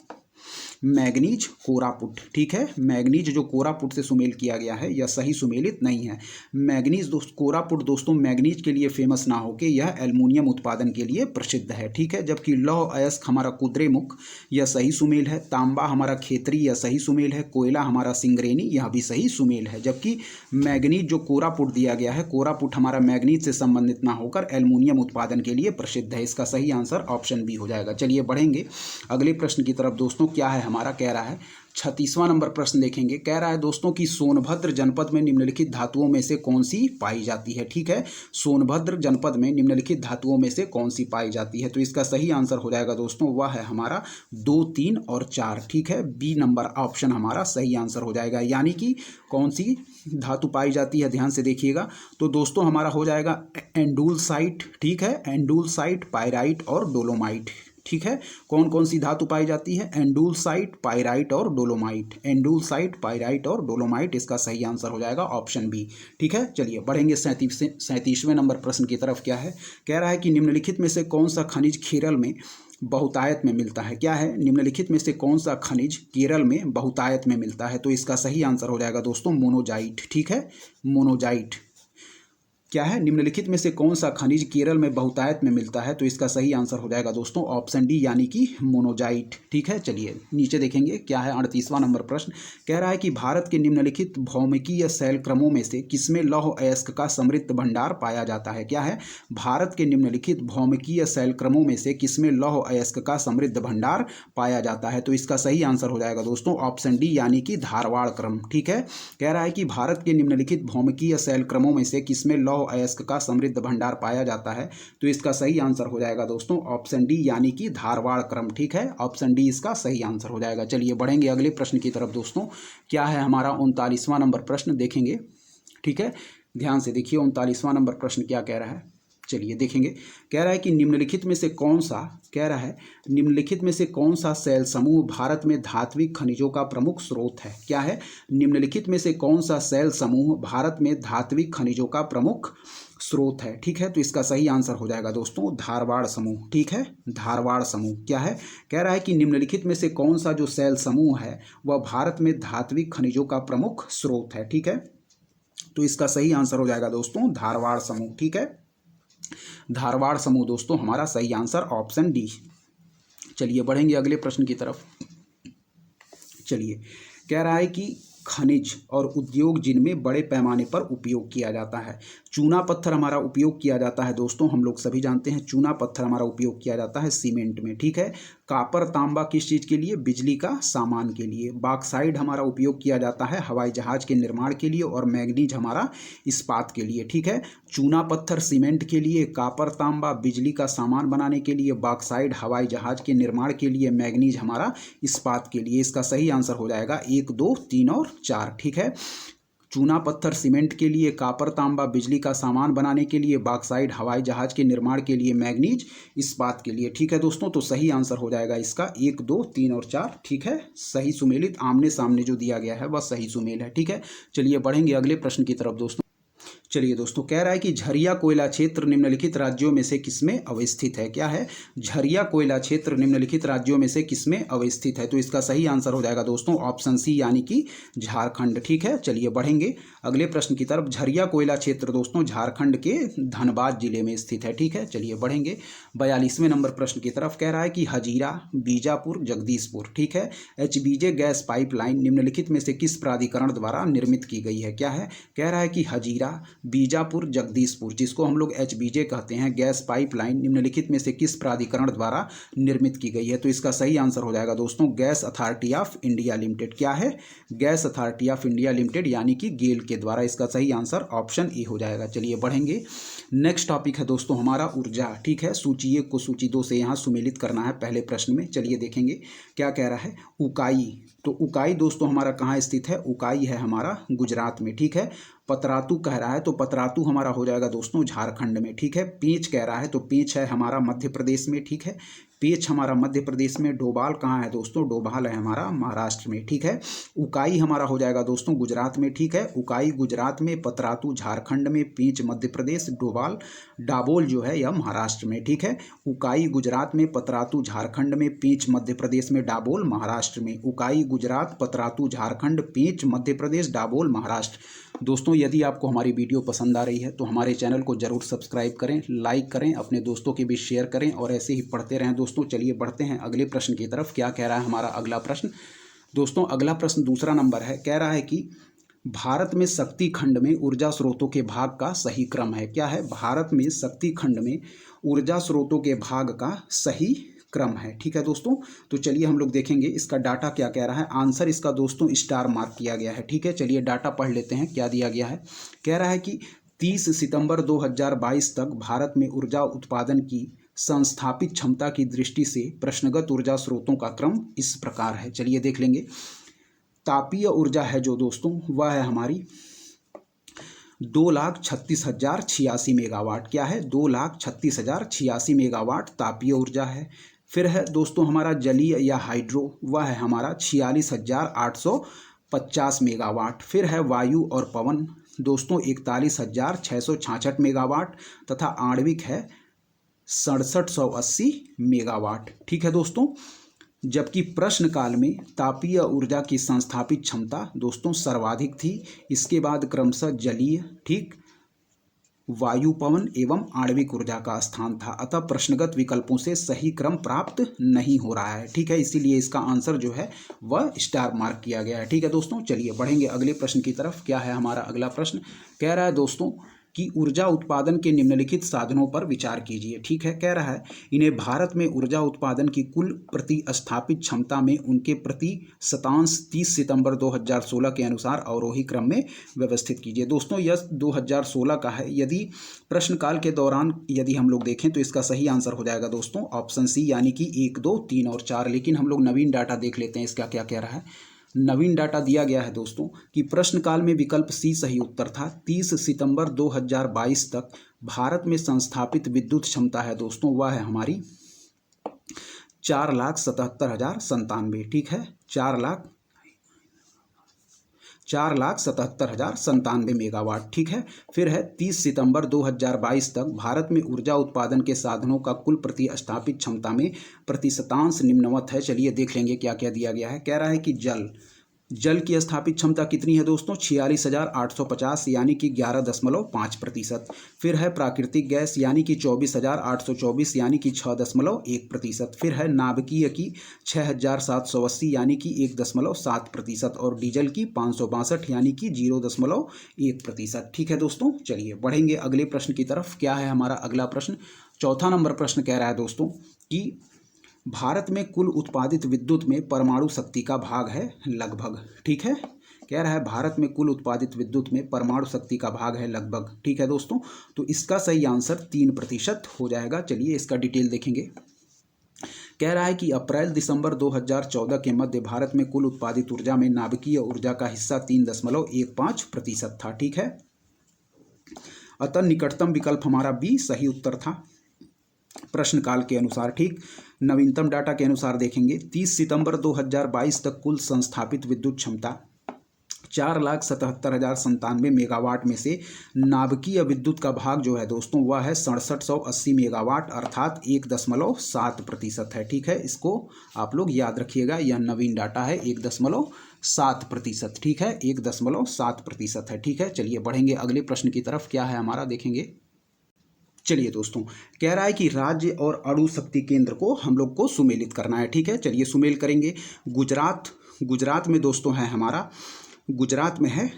Speaker 1: मैग्नीज कोरापुट। ठीक है, मैग्नीज जो कोरापुट से सुमेल किया गया है यह सही सुमेलित नहीं है। मैग्नीज कोरापुट दोस्तों मैग्नीज के लिए फेमस ना होकर यह एल्युमिनियम उत्पादन के लिए प्रसिद्ध है। ठीक है, जबकि लौह अयस्क हमारा कुद्रेमुख यह सही सुमेल है, तांबा हमारा खेतरी यह सही सुमेल है, कोयला हमारा सिंगरेनी यह भी सही सुमेल है। जबकि मैग्नीज जो कोरापुट दिया गया है, कोरापुट हमारा मैग्नीज से संबंधित ना होकर एल्युमिनियम उत्पादन के लिए प्रसिद्ध है। इसका सही आंसर ऑप्शन बी हो जाएगा। चलिए बढ़ेंगे अगले प्रश्न की तरफ दोस्तों। क्या है हमारा? कह रहा है 36वां नंबर प्रश्न देखेंगे। कह रहा है दोस्तों कि सोनभद्र जनपद में निम्नलिखित धातुओं में से कौन सी पाई जाती है। ठीक है, सोनभद्र जनपद में निम्नलिखित धातुओं में से कौन सी पाई जाती है। तो इसका सही आंसर हो जाएगा दोस्तों वह है हमारा 2, 3 और 4। ठीक है, बी नंबर ऑप्शन हमारा सही आंसर हो जाएगा। यानी कि कौन सी धातु पाई जाती है, ध्यान से देखिएगा। तो दोस्तों हमारा हो जाएगा एंडूलसाइट। ठीक है, एंडूलसाइट, पायराइट और डोलोमाइट। ठीक है, कौन कौन सी धातु पाई जाती है? एंडूलसाइट, पायराइट और डोलोमाइट। एंडूलसाइट, पायराइट और डोलोमाइट, इसका सही आंसर हो जाएगा ऑप्शन बी। ठीक है, चलिए बढ़ेंगे 37वें नंबर प्रश्न की तरफ। क्या है? कह रहा है कि निम्नलिखित में से कौन सा खनिज केरल में बहुतायत में मिलता है। क्या है? निम्नलिखित में से कौन सा खनिज केरल में बहुतायत में मिलता है। तो इसका सही आंसर हो जाएगा दोस्तों मोनोजाइट। ठीक है, मोनोजाइट। क्या है, निम्नलिखित में से कौन सा खनिज केरल में बहुतायत में मिलता है? तो इसका सही आंसर हो जाएगा दोस्तों ऑप्शन डी यानी कि मोनोजाइट। ठीक है, चलिए नीचे देखेंगे क्या है 38वां नंबर प्रश्न। कह रहा है कि भारत के निम्नलिखित भौमिकीय शैल क्रमों में से किसमें लौह अयस्क का समृद्ध भंडार पाया जाता है? क्या है, भारत के निम्नलिखित भौमिकीय शैल क्रमों में से किसमें लौह अयस्क का समृद्ध भंडार पाया जाता है? तो इसका सही आंसर हो जाएगा दोस्तों ऑप्शन डी यानी कि धारवाड़ क्रम। ठीक है, कह रहा है कि भारत के निम्नलिखित भौमिकीय शैल क्रमों में से किसमें लौह अयस्क का समृद्ध भंडार पाया जाता है? तो इसका सही आंसर हो जाएगा दोस्तों ऑप्शन डी यानी कि धारवाड़ क्रम। ठीक है, ऑप्शन डी इसका सही आंसर हो जाएगा। चलिए बढ़ेंगे अगले प्रश्न की तरफ दोस्तों। क्या है हमारा 39वां नंबर प्रश्न, देखेंगे। ठीक है, ध्यान से देखिए 39वां नंबर प्रश्न क्या कह रहा है, चलिए देखेंगे। कह रहा है कि निम्नलिखित में से कौन सा, कह रहा है निम्नलिखित में से कौन सा शैल समूह भारत में धात्विक खनिजों का प्रमुख स्रोत है? क्या है, निम्नलिखित में से कौन सा शैल समूह भारत में धात्विक खनिजों का प्रमुख स्रोत है? ठीक है, तो इसका सही आंसर हो जाएगा दोस्तों धारवाड़ समूह। ठीक है, धारवाड़ समूह। क्या है, कह रहा है कि निम्नलिखित में से कौन सा जो शैल समूह है वह भारत में धात्विक खनिजों का प्रमुख स्रोत है? ठीक है, तो इसका सही आंसर हो जाएगा दोस्तों धारवाड़ समूह। ठीक है, धारवाड़ समूह दोस्तों हमारा सही आंसर ऑप्शन डी। चलिए बढ़ेंगे अगले प्रश्न की तरफ। चलिए, कह रहा है कि खनिज और उद्योग जिनमें बड़े पैमाने पर उपयोग किया जाता है, चूना पत्थर हमारा उपयोग किया जाता है दोस्तों, हम लोग सभी जानते हैं चूना पत्थर हमारा उपयोग किया जाता है सीमेंट में। ठीक है, कापर तांबा किस चीज़ के लिए? बिजली का सामान के लिए। बॉक्साइड हमारा उपयोग किया जाता है हवाई जहाज के निर्माण के लिए, और मैग्नीज हमारा इस्पात के लिए। ठीक है, चूना पत्थर सीमेंट के लिए, कापर तांबा बिजली का सामान बनाने के लिए, बॉक्साइड हवाई जहाज के निर्माण के लिए, मैग्नीज हमारा इस्पात के लिए। इसका सही आंसर हो जाएगा 1, 2, 3 और 4। ठीक है, चूना पत्थर सीमेंट के लिए, कापर तांबा बिजली का सामान बनाने के लिए, बॉक्साइड हवाई जहाज के निर्माण के लिए, मैग्नीज इस्पात के लिए। ठीक है दोस्तों, तो सही आंसर हो जाएगा इसका 1, 2, 3 और 4। ठीक है, सही सुमेलित आमने सामने जो दिया गया है वह सही सुमेल है। ठीक है, चलिए बढ़ेंगे अगले प्रश्न की तरफ दोस्तों। चलिए दोस्तों, कह रहा है कि झरिया कोयला क्षेत्र निम्नलिखित राज्यों में से किसमें अवस्थित है? क्या है, झरिया कोयला क्षेत्र निम्नलिखित राज्यों में से किसमें अवस्थित है? तो इसका सही आंसर हो जाएगा दोस्तों ऑप्शन सी यानी कि झारखंड। ठीक है, चलिए बढ़ेंगे अगले प्रश्न की तरफ। झरिया कोयला क्षेत्र दोस्तों झारखंड के धनबाद जिले में स्थित है। ठीक है, चलिए बढ़ेंगे 42वें नंबर प्रश्न की तरफ। कह रहा है कि हजीरा, बीजापुर, जगदीशपुर, ठीक है, एचबीजे गैस पाइपलाइन निम्नलिखित में से किस प्राधिकरण द्वारा निर्मित की गई है? क्या है, कह रहा है कि हजीरा, बीजापुर, जगदीशपुर, जिसको हम लोग एचबीजे कहते हैं, गैस पाइपलाइन निम्नलिखित में से किस प्राधिकरण द्वारा निर्मित की गई है? तो इसका सही आंसर हो जाएगा दोस्तों gas authority of India limited. क्या है, gas authority of India limited यानी कि गेल के द्वारा। इसका सही आंसर ऑप्शन ए हो जाएगा। चलिए बढ़ेंगे, नेक्स्ट टॉपिक है दोस्तों हमारा ऊर्जा। ठीक है, सूची 1 को सूची 2 से यहाँ सुमेलित करना है पहले प्रश्न में। चलिए देखेंगे क्या कह रहा है। उकाई, तो उकाई दोस्तों हमारा कहाँ स्थित है? उकाई है हमारा गुजरात में। ठीक है, पतरातू कह रहा है तो पतरातू हमारा हो जाएगा दोस्तों झारखंड में। ठीक है, पेंच कह रहा है तो पेंच है हमारा मध्य प्रदेश में। ठीक है, पेंच हमारा मध्य प्रदेश में। डोभाल कहाँ है दोस्तों? डोभाल है हमारा महाराष्ट्र में। ठीक है, उकाई हमारा हो जाएगा दोस्तों गुजरात में। ठीक है, उकाई गुजरात में, पतरातू झारखंड में, पेंच मध्य प्रदेश, डोभाल डाबोल जो है यह महाराष्ट्र में। ठीक है, उकाई गुजरात में, पतरातू झारखंड में, पेंच मध्य प्रदेश में, डाबोल महाराष्ट्र में। उकाई गुजरात, पतरातू झारखंड, पेंच मध्य प्रदेश, डाबोल महाराष्ट्र। दोस्तों यदि आपको हमारी वीडियो पसंद आ रही है तो हमारे चैनल को जरूर सब्सक्राइब करें, लाइक करें, अपने दोस्तों के बीच शेयर करें और ऐसे ही पढ़ते रहें दोस्तों। चलिए बढ़ते हैं अगले प्रश्न की तरफ। क्या कह रहा है हमारा अगला प्रश्न? दोस्तों अगला प्रश्न दूसरा नंबर है। कह रहा है कि भारत में शक्ति खंड में ऊर्जा स्रोतों के भाग का सही क्रम है। क्या है, भारत में शक्ति खंड में ऊर्जा स्रोतों के भाग का सही क्रम है। ठीक है दोस्तों, तो चलिए हम लोग देखेंगे इसका डाटा क्या कह रहा है। आंसर इसका दोस्तों स्टार मार्क किया गया है। ठीक है, चलिए डाटा पढ़ लेते हैं क्या दिया गया है। कह रहा है कि 30 सितंबर 2022 तक भारत में ऊर्जा उत्पादन की संस्थापित क्षमता की दृष्टि से प्रश्नगत ऊर्जा स्रोतों का क्रम इस प्रकार है। चलिए देख लेंगे। तापीय ऊर्जा है जो दोस्तों वह है हमारी 2,36,086 मेगावाट। क्या है, 2,36,086 मेगावाट तापीय ऊर्जा है। फिर है दोस्तों हमारा जलीय या हाइड्रो, वह है हमारा 46,850 मेगावाट। फिर है वायु और पवन दोस्तों 41,666 मेगावाट, तथा आणविक है 6780 मेगावाट। ठीक है दोस्तों, जबकि प्रश्नकाल में तापीय ऊर्जा की संस्थापित क्षमता दोस्तों सर्वाधिक थी। इसके बाद क्रमशः जलीय, ठीक, वायु, पवन एवं आणविक ऊर्जा का स्थान था। अतः प्रश्नगत विकल्पों से सही क्रम प्राप्त नहीं हो रहा है। ठीक है, इसीलिए इसका आंसर जो है वह स्टार मार्क किया गया है। ठीक है दोस्तों, चलिए बढ़ेंगे अगले प्रश्न की तरफ। क्या है हमारा अगला प्रश्न? कह रहा है दोस्तों कि ऊर्जा उत्पादन के निम्नलिखित साधनों पर विचार कीजिए। ठीक है, कह रहा है इन्हें भारत में ऊर्जा उत्पादन की कुल प्रतिस्थापित क्षमता में उनके प्रति शतांश 30 सितंबर 2016 के अनुसार अवरोही क्रम में व्यवस्थित कीजिए। दोस्तों यह 2016 का है। यदि प्रश्नकाल के दौरान यदि हम लोग देखें तो इसका सही आंसर हो जाएगा दोस्तों ऑप्शन सी, यानी कि 1, 2, 3 और 4। लेकिन हम लोग नवीन डाटा देख लेते हैं इसका क्या कह रहा है। नवीन डाटा दिया गया है दोस्तों कि प्रश्नकाल में विकल्प सी सही उत्तर था। 30 सितंबर 2022 तक भारत में संस्थापित विद्युत क्षमता है दोस्तों वह है हमारी 4,77,097। ठीक है, 4,77,097 मेगावाट। ठीक है, फिर है 30 सितंबर 2022 तक भारत में ऊर्जा उत्पादन के साधनों का कुल प्रतिस्थापित क्षमता में प्रतिशतांश निम्नवत है। चलिए देख लेंगे क्या क्या दिया गया है। कह रहा है कि जल की स्थापित क्षमता कितनी है दोस्तों? 46,850 यानी कि 11.5%। फिर है प्राकृतिक गैस यानी कि 24,824 यानी कि 6.1%। फिर है नाभिकीय की 6,780 यानी कि 1.7%। और डीजल की 562 यानी कि 0.1%। ठीक है दोस्तों, चलिए बढ़ेंगे अगले प्रश्न की तरफ। क्या है हमारा अगला प्रश्न? चौथा नंबर प्रश्न कह रहा है दोस्तों कि भारत में कुल उत्पादित विद्युत में परमाणु शक्ति का भाग है लगभग। ठीक है, कह रहा है भारत में कुल उत्पादित विद्युत में परमाणु शक्ति का भाग है लगभग। ठीक है दोस्तों, तो इसका सही आंसर 3% हो जाएगा। चलिए इसका डिटेल देखेंगे। कह रहा है कि अप्रैल दिसंबर 2014 के मध्य भारत में कुल उत्पादित ऊर्जा में नाभिकीय ऊर्जा का हिस्सा 3.15% था। ठीक है, अतः निकटतम विकल्प हमारा बी सही उत्तर था प्रश्नकाल के अनुसार। ठीक, नवीनतम डाटा के अनुसार देखेंगे 30 सितंबर 2022 तक कुल संस्थापित विद्युत क्षमता 4,77,097 मेगावाट में से नाभिकीय विद्युत का भाग जो है दोस्तों वह है 6780 मेगावाट अर्थात 1.7% है। ठीक है, इसको आप लोग याद रखिएगा, यह नवीन डाटा है 1.7%। ठीक है, 1.7% है। ठीक है, चलिए बढ़ेंगे अगले प्रश्न की तरफ। क्या है हमारा देखेंगे। चलिए दोस्तों, कह रहा है कि राज्य और अणु शक्ति केंद्र को हम लोग को सुमेलित करना है। ठीक है, चलिए सुमेल करेंगे। गुजरात में दोस्तों है हमारा, गुजरात में है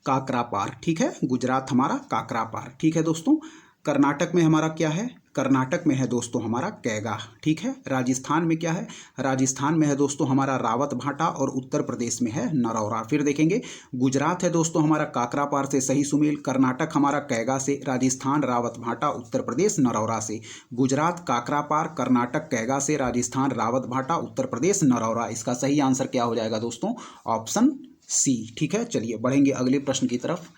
Speaker 1: काकरापार। ठीक है, गुजरात हमारा काकरापार। ठीक है दोस्तों, कर्नाटक में हमारा क्या है? कर्नाटक में है दोस्तों हमारा कैगा। ठीक है, राजस्थान में क्या है? राजस्थान में है दोस्तों हमारा रावत भाटा और उत्तर प्रदेश में है नरौरा। फिर देखेंगे गुजरात है दोस्तों हमारा काकरापार से सही सुमेल, कर्नाटक हमारा कैगा से, राजस्थान रावत भाटा, उत्तर प्रदेश नरौरा से। गुजरात काकरापार, कर्नाटक कैगा से, राजस्थान रावत भाटा, उत्तर प्रदेश नरौरा। इसका सही आंसर क्या हो जाएगा दोस्तों? Option C. ठीक है, चलिए बढ़ेंगे अगले प्रश्न की तरफ।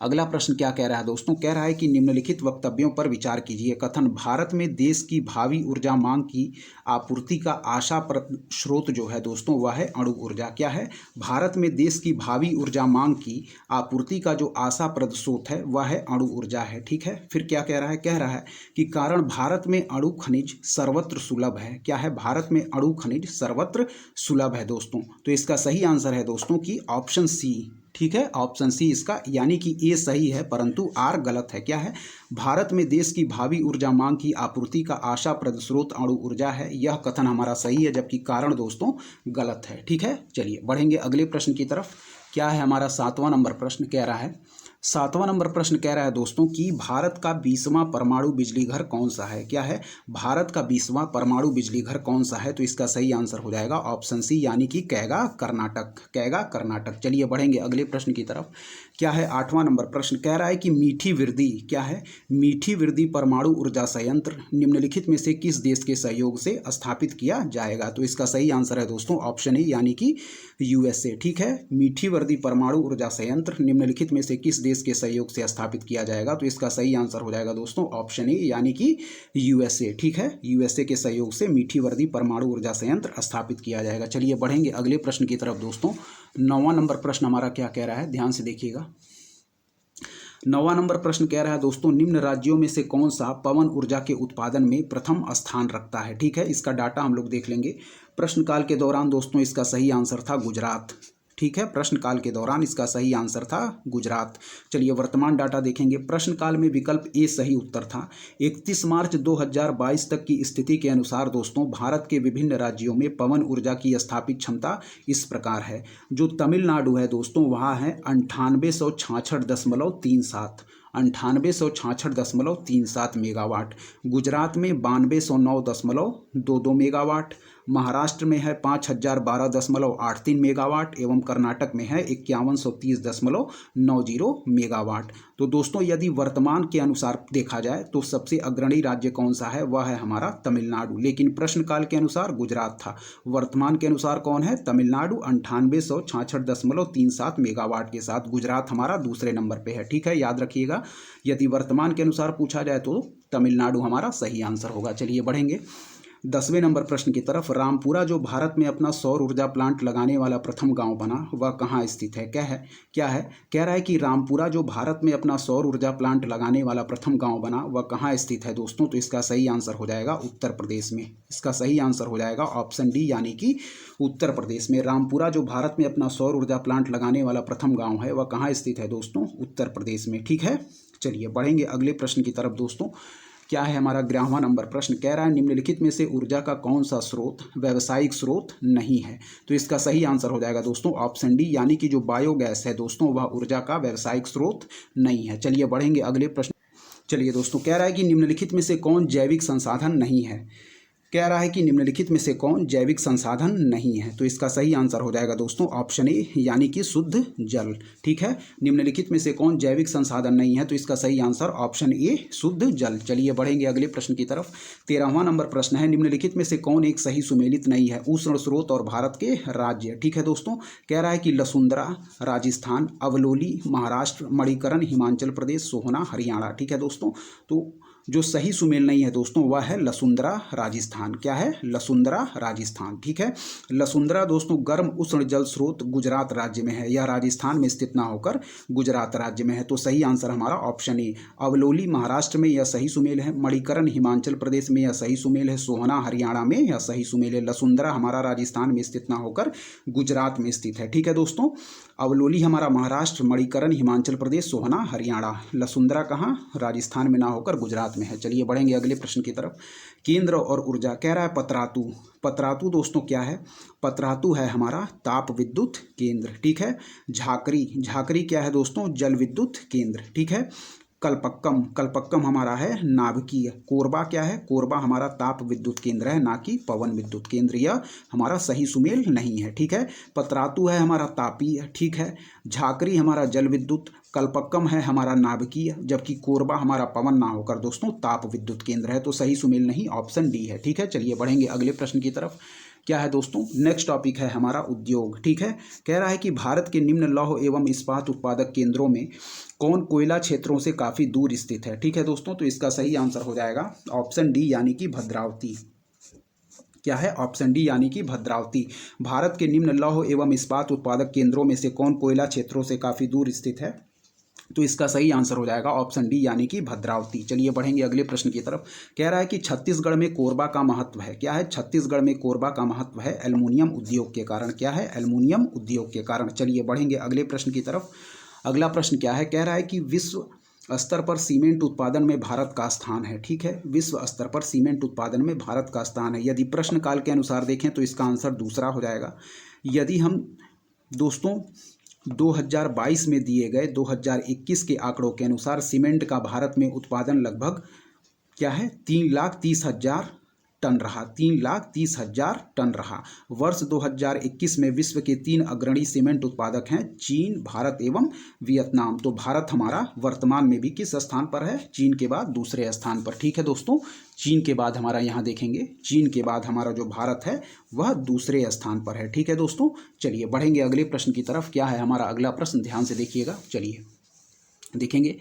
Speaker 1: अगला प्रश्न क्या कह रहा है दोस्तों? कह रहा है कि निम्नलिखित वक्तव्यों पर विचार कीजिए। कथन भारत में देश की भावी ऊर्जा मांग की आपूर्ति का आशाप्रद स्रोत जो है दोस्तों वह है अणु ऊर्जा। क्या है? भारत में देश की भावी ऊर्जा मांग की आपूर्ति का जो आशाप्रद स्रोत है वह है अणु ऊर्जा है। ठीक है, फिर क्या कह रहा है? कह रहा है कि कारण भारत में अणु खनिज सर्वत्र सुलभ है। क्या है? भारत में अणु खनिज सर्वत्र सुलभ है दोस्तों। तो इसका सही आंसर है दोस्तों कि ऑप्शन सी। ठीक है, ऑप्शन सी इसका, यानी कि ए सही है परंतु आर गलत है। क्या है? भारत में देश की भावी ऊर्जा मांग की आपूर्ति का आशाप्रद स्रोत अणु ऊर्जा है, यह कथन हमारा सही है जबकि कारण दोस्तों गलत है। ठीक है, चलिए बढ़ेंगे अगले प्रश्न की तरफ। क्या है हमारा 7वां नंबर प्रश्न? कह रहा है 7वां नंबर प्रश्न कह रहा है दोस्तों कि भारत का 20वां परमाणु बिजली घर कौन सा है। क्या है? भारत का 20वां परमाणु बिजली घर कौन सा है? तो इसका सही आंसर हो जाएगा ऑप्शन सी, यानी कि कैगा कर्नाटक। कैगा कर्नाटक। चलिए बढ़ेंगे अगले प्रश्न की तरफ। क्या है 8वां नंबर प्रश्न? कह रहा है कि मीठी वृद्धि, क्या है? मीठी वृद्धि परमाणु ऊर्जा संयंत्र निम्नलिखित में से किस देश के सहयोग से स्थापित किया जाएगा? तो इसका सही आंसर है दोस्तों ऑप्शन ए, यानी कि यूएसए। ठीक है, मीठी वृद्धि परमाणु ऊर्जा संयंत्र निम्नलिखित में से किस देश के सहयोग से स्थापित किया जाएगा? तो इसका सही आंसर हो जाएगा दोस्तों ऑप्शन ए, यानी कि यूएसए। ठीक है, यूएसए के सहयोग से मीठी वृद्धि परमाणु ऊर्जा संयंत्र स्थापित किया जाएगा। चलिए बढ़ेंगे अगले प्रश्न की तरफ दोस्तों। 9वां नंबर प्रश्न हमारा क्या कह रहा है? ध्यान से देखिएगा। 9वां नंबर प्रश्न कह रहा है दोस्तों निम्न राज्यों में से कौन सा पवन ऊर्जा के उत्पादन में प्रथम स्थान रखता है? ठीक है, इसका डाटा हम लोग देख लेंगे। प्रश्नकाल के दौरान दोस्तों इसका सही आंसर था गुजरात। ठीक है, प्रश्नकाल के दौरान इसका सही आंसर था गुजरात। चलिए वर्तमान डाटा देखेंगे। प्रश्नकाल में विकल्प ए सही उत्तर था। 31 मार्च 2022 तक की स्थिति के अनुसार दोस्तों भारत के विभिन्न राज्यों में पवन ऊर्जा की स्थापित क्षमता इस प्रकार है। जो तमिलनाडु है दोस्तों वहाँ है 9866.37, 9866.37 मेगावाट। गुजरात में 9209.22 मेगावाट। महाराष्ट्र में है 5012.83 मेगावाट एवं कर्नाटक में है 5130.90 मेगावाट। तो दोस्तों यदि वर्तमान के अनुसार देखा जाए तो सबसे अग्रणी राज्य कौन सा है, वह है हमारा तमिलनाडु, लेकिन प्रश्नकाल के अनुसार गुजरात था। वर्तमान के अनुसार कौन है, तमिलनाडु 9866.37 मेगावाट के साथ। गुजरात हमारा दूसरे नंबर पे है। ठीक है, याद रखिएगा, यदि वर्तमान के अनुसार पूछा जाए तो तमिलनाडु हमारा सही आंसर होगा। चलिए बढ़ेंगे 10वें नंबर प्रश्न की तरफ। रामपुरा जो भारत में अपना सौर ऊर्जा प्लांट लगाने वाला प्रथम गांव बना, वह कहाँ स्थित है? क्या है कह रहा है कि रामपुरा जो भारत में अपना सौर ऊर्जा प्लांट लगाने वाला प्रथम गांव बना, वह कहाँ स्थित है दोस्तों? तो इसका सही आंसर हो जाएगा उत्तर प्रदेश में। इसका सही आंसर हो जाएगा ऑप्शन डी, यानी कि उत्तर प्रदेश में। रामपुरा जो भारत में अपना सौर ऊर्जा प्लांट लगाने वाला प्रथम गाँव है, वह कहाँ स्थित है दोस्तों? उत्तर प्रदेश में। ठीक है, चलिए बढ़ेंगे अगले प्रश्न की तरफ दोस्तों। क्या है हमारा 11वां नंबर प्रश्न? कह रहा है निम्नलिखित में से ऊर्जा का कौन सा स्रोत व्यावसायिक स्रोत नहीं है? तो इसका सही आंसर हो जाएगा दोस्तों ऑप्शन डी, यानी कि जो बायोगैस है दोस्तों वह ऊर्जा का व्यावसायिक स्रोत नहीं है। चलिए बढ़ेंगे अगले प्रश्न। चलिए दोस्तों, कह रहा है कि निम्नलिखित में से कौन जैविक संसाधन नहीं है? कह रहा है कि निम्नलिखित में से कौन जैविक संसाधन नहीं है? तो इसका सही आंसर हो जाएगा दोस्तों ऑप्शन ए, यानी कि शुद्ध जल। ठीक है, निम्नलिखित में से कौन जैविक संसाधन नहीं है? तो इसका सही आंसर ऑप्शन ए, शुद्ध जल। चलिए बढ़ेंगे अगले प्रश्न की तरफ। 13वां नंबर प्रश्न है निम्नलिखित में से कौन एक सही सुमेलित नहीं है? उष्ण स्रोत और भारत के राज्य। ठीक है दोस्तों, कह रहा है कि लसुंदरा राजस्थान, अवलोली महाराष्ट्र, मणिकरण हिमाचल प्रदेश, सोहना हरियाणा। ठीक है दोस्तों, तो जो सही सुमेल नहीं है दोस्तों वह है लसुंदरा राजस्थान। क्या है? लसुंदरा राजस्थान। ठीक है, लसुंदरा दोस्तों गर्म उष्ण जल स्रोत गुजरात राज्य में है। यह राजस्थान में स्थित ना होकर गुजरात राज्य में है। तो सही आंसर हमारा ऑप्शन ए। अवलोली महाराष्ट्र में यह सही सुमेल है। मणिकरण हिमाचल प्रदेश में यह सही सुमेल है। सोहना हरियाणा में यह सही सुमेल है। लसुंदरा हमारा राजस्थान में स्थित ना होकर गुजरात में स्थित है। ठीक है दोस्तों, अवलोली हमारा महाराष्ट्र, मणिकरण हिमाचल प्रदेश, सोहना हरियाणा। लसुंदरा कहाँ? राजस्थान में ना होकर गुजरात में है। चलिए बढ़ेंगे अगले प्रश्न की तरफ। केंद्र और ऊर्जा। कह रहा है पतरातू। पतरातू दोस्तों क्या है? पतरातू है हमारा ताप विद्युत केंद्र। ठीक है, झाकरी। झाकरी क्या है दोस्तों? जल विद्युत केंद्र। ठीक है, कलपक्कम। कलपक्कम हमारा है नाभिकीय। कोरबा क्या है? कोरबा हमारा ताप विद्युत केंद्र है, ना कि पवन विद्युत केंद्र। यह हमारा सही सुमेल नहीं है। ठीक है, पतरातू है हमारा तापीय। ठीक है, झाकरी हमारा जल विद्युत, कलपक्कम है हमारा नाभिकीय, जबकि कोरबा हमारा पवन ना होकर दोस्तों ताप विद्युत केंद्र है। तो सही सुमेल नहीं, ऑप्शन डी है। ठीक है, चलिए बढ़ेंगे अगले प्रश्न की तरफ। क्या है दोस्तों? नेक्स्ट टॉपिक है हमारा उद्योग। ठीक है, कह रहा है कि भारत के निम्न लौह एवं इस्पात उत्पादक केंद्रों में कौन कोयला क्षेत्रों से काफ़ी दूर स्थित है? ठीक है दोस्तों, तो इसका सही आंसर हो जाएगा ऑप्शन डी, यानी कि भद्रावती। क्या है? ऑप्शन डी, यानी कि भद्रावती। भारत के निम्न लौह एवं इस्पात उत्पादक केंद्रों में से कौन कोयला क्षेत्रों से काफ़ी दूर स्थित है? तो इसका सही आंसर हो जाएगा ऑप्शन डी, यानी कि भद्रावती। चलिए बढ़ेंगे अगले प्रश्न की तरफ। कह रहा है कि छत्तीसगढ़ में कोरबा का महत्व है। क्या है? छत्तीसगढ़ में कोरबा का महत्व है एल्युमिनियम उद्योग के कारण। क्या है? एल्युमिनियम उद्योग के कारण। चलिए बढ़ेंगे अगले प्रश्न की तरफ। अगला प्रश्न क्या है? कह रहा है कि विश्व स्तर पर सीमेंट उत्पादन में भारत का स्थान है। ठीक है, विश्व स्तर पर सीमेंट उत्पादन में भारत का स्थान है। यदि प्रश्नकाल के अनुसार देखें तो इसका आंसर दूसरा हो जाएगा। यदि हम दोस्तों 2022 में दिए गए 2021 के आंकड़ों के अनुसार सीमेंट का भारत में उत्पादन लगभग क्या है? 3,30,000 टन रहा। 3,30,000 टन रहा। वर्ष 2021 में विश्व के 3 अग्रणी सीमेंट उत्पादक हैं, चीन, भारत एवं वियतनाम। तो भारत हमारा वर्तमान में भी किस स्थान पर है? चीन के बाद दूसरे स्थान पर। ठीक है दोस्तों, चीन के बाद हमारा यहाँ देखेंगे, चीन के बाद हमारा जो भारत है वह दूसरे स्थान पर है। ठीक है दोस्तों, चलिए बढ़ेंगे अगले प्रश्न की तरफ। क्या है हमारा अगला प्रश्न? ध्यान से देखिएगा। चलिए देखेंगे।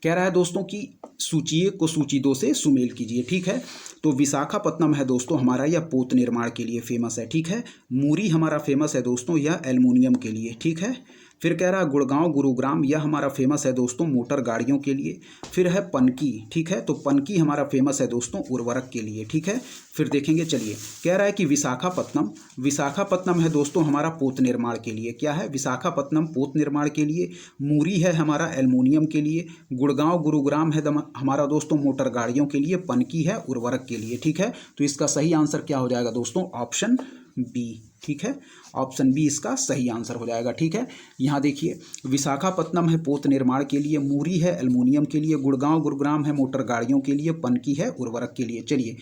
Speaker 1: कह रहा है दोस्तों कि सूची को सूची 2 से सुमेल कीजिए। ठीक है, तो विशाखापत्तनम है दोस्तों हमारा, यह पोत निर्माण के लिए फेमस है। ठीक है, मूरी हमारा फेमस है दोस्तों, यह एल्युमिनियम के लिए। ठीक है, फिर कह रहा है गुड़गांव गुरुग्राम, यह हमारा फेमस है दोस्तों मोटर गाड़ियों के लिए। फिर है पनकी, ठीक है, तो पनकी हमारा फेमस है दोस्तों उर्वरक के लिए, ठीक है। फिर देखेंगे, चलिए, कह रहा है कि विशाखापत्तनम, विशाखापत्तनम है दोस्तों हमारा पोत निर्माण के लिए। क्या है? विशाखापत्तनम पोत निर्माण के लिए। मूरी है हमारा एल्युमिनियम के लिए। गुड़गांव गुरुग्राम है हमारा दोस्तों मोटर गाड़ियों के लिए। पनकी है उर्वरक के लिए, ठीक है। तो इसका सही आंसर क्या हो जाएगा दोस्तों? ऑप्शन बी, ठीक है। ऑप्शन बी इसका सही आंसर हो जाएगा, ठीक है। यहाँ देखिए, विशाखापत्तनम है पोत निर्माण के लिए, मूरी है एल्युमिनियम के लिए, गुड़गांव गुरुग्राम है मोटर गाड़ियों के लिए, पनकी है उर्वरक के लिए। चलिए,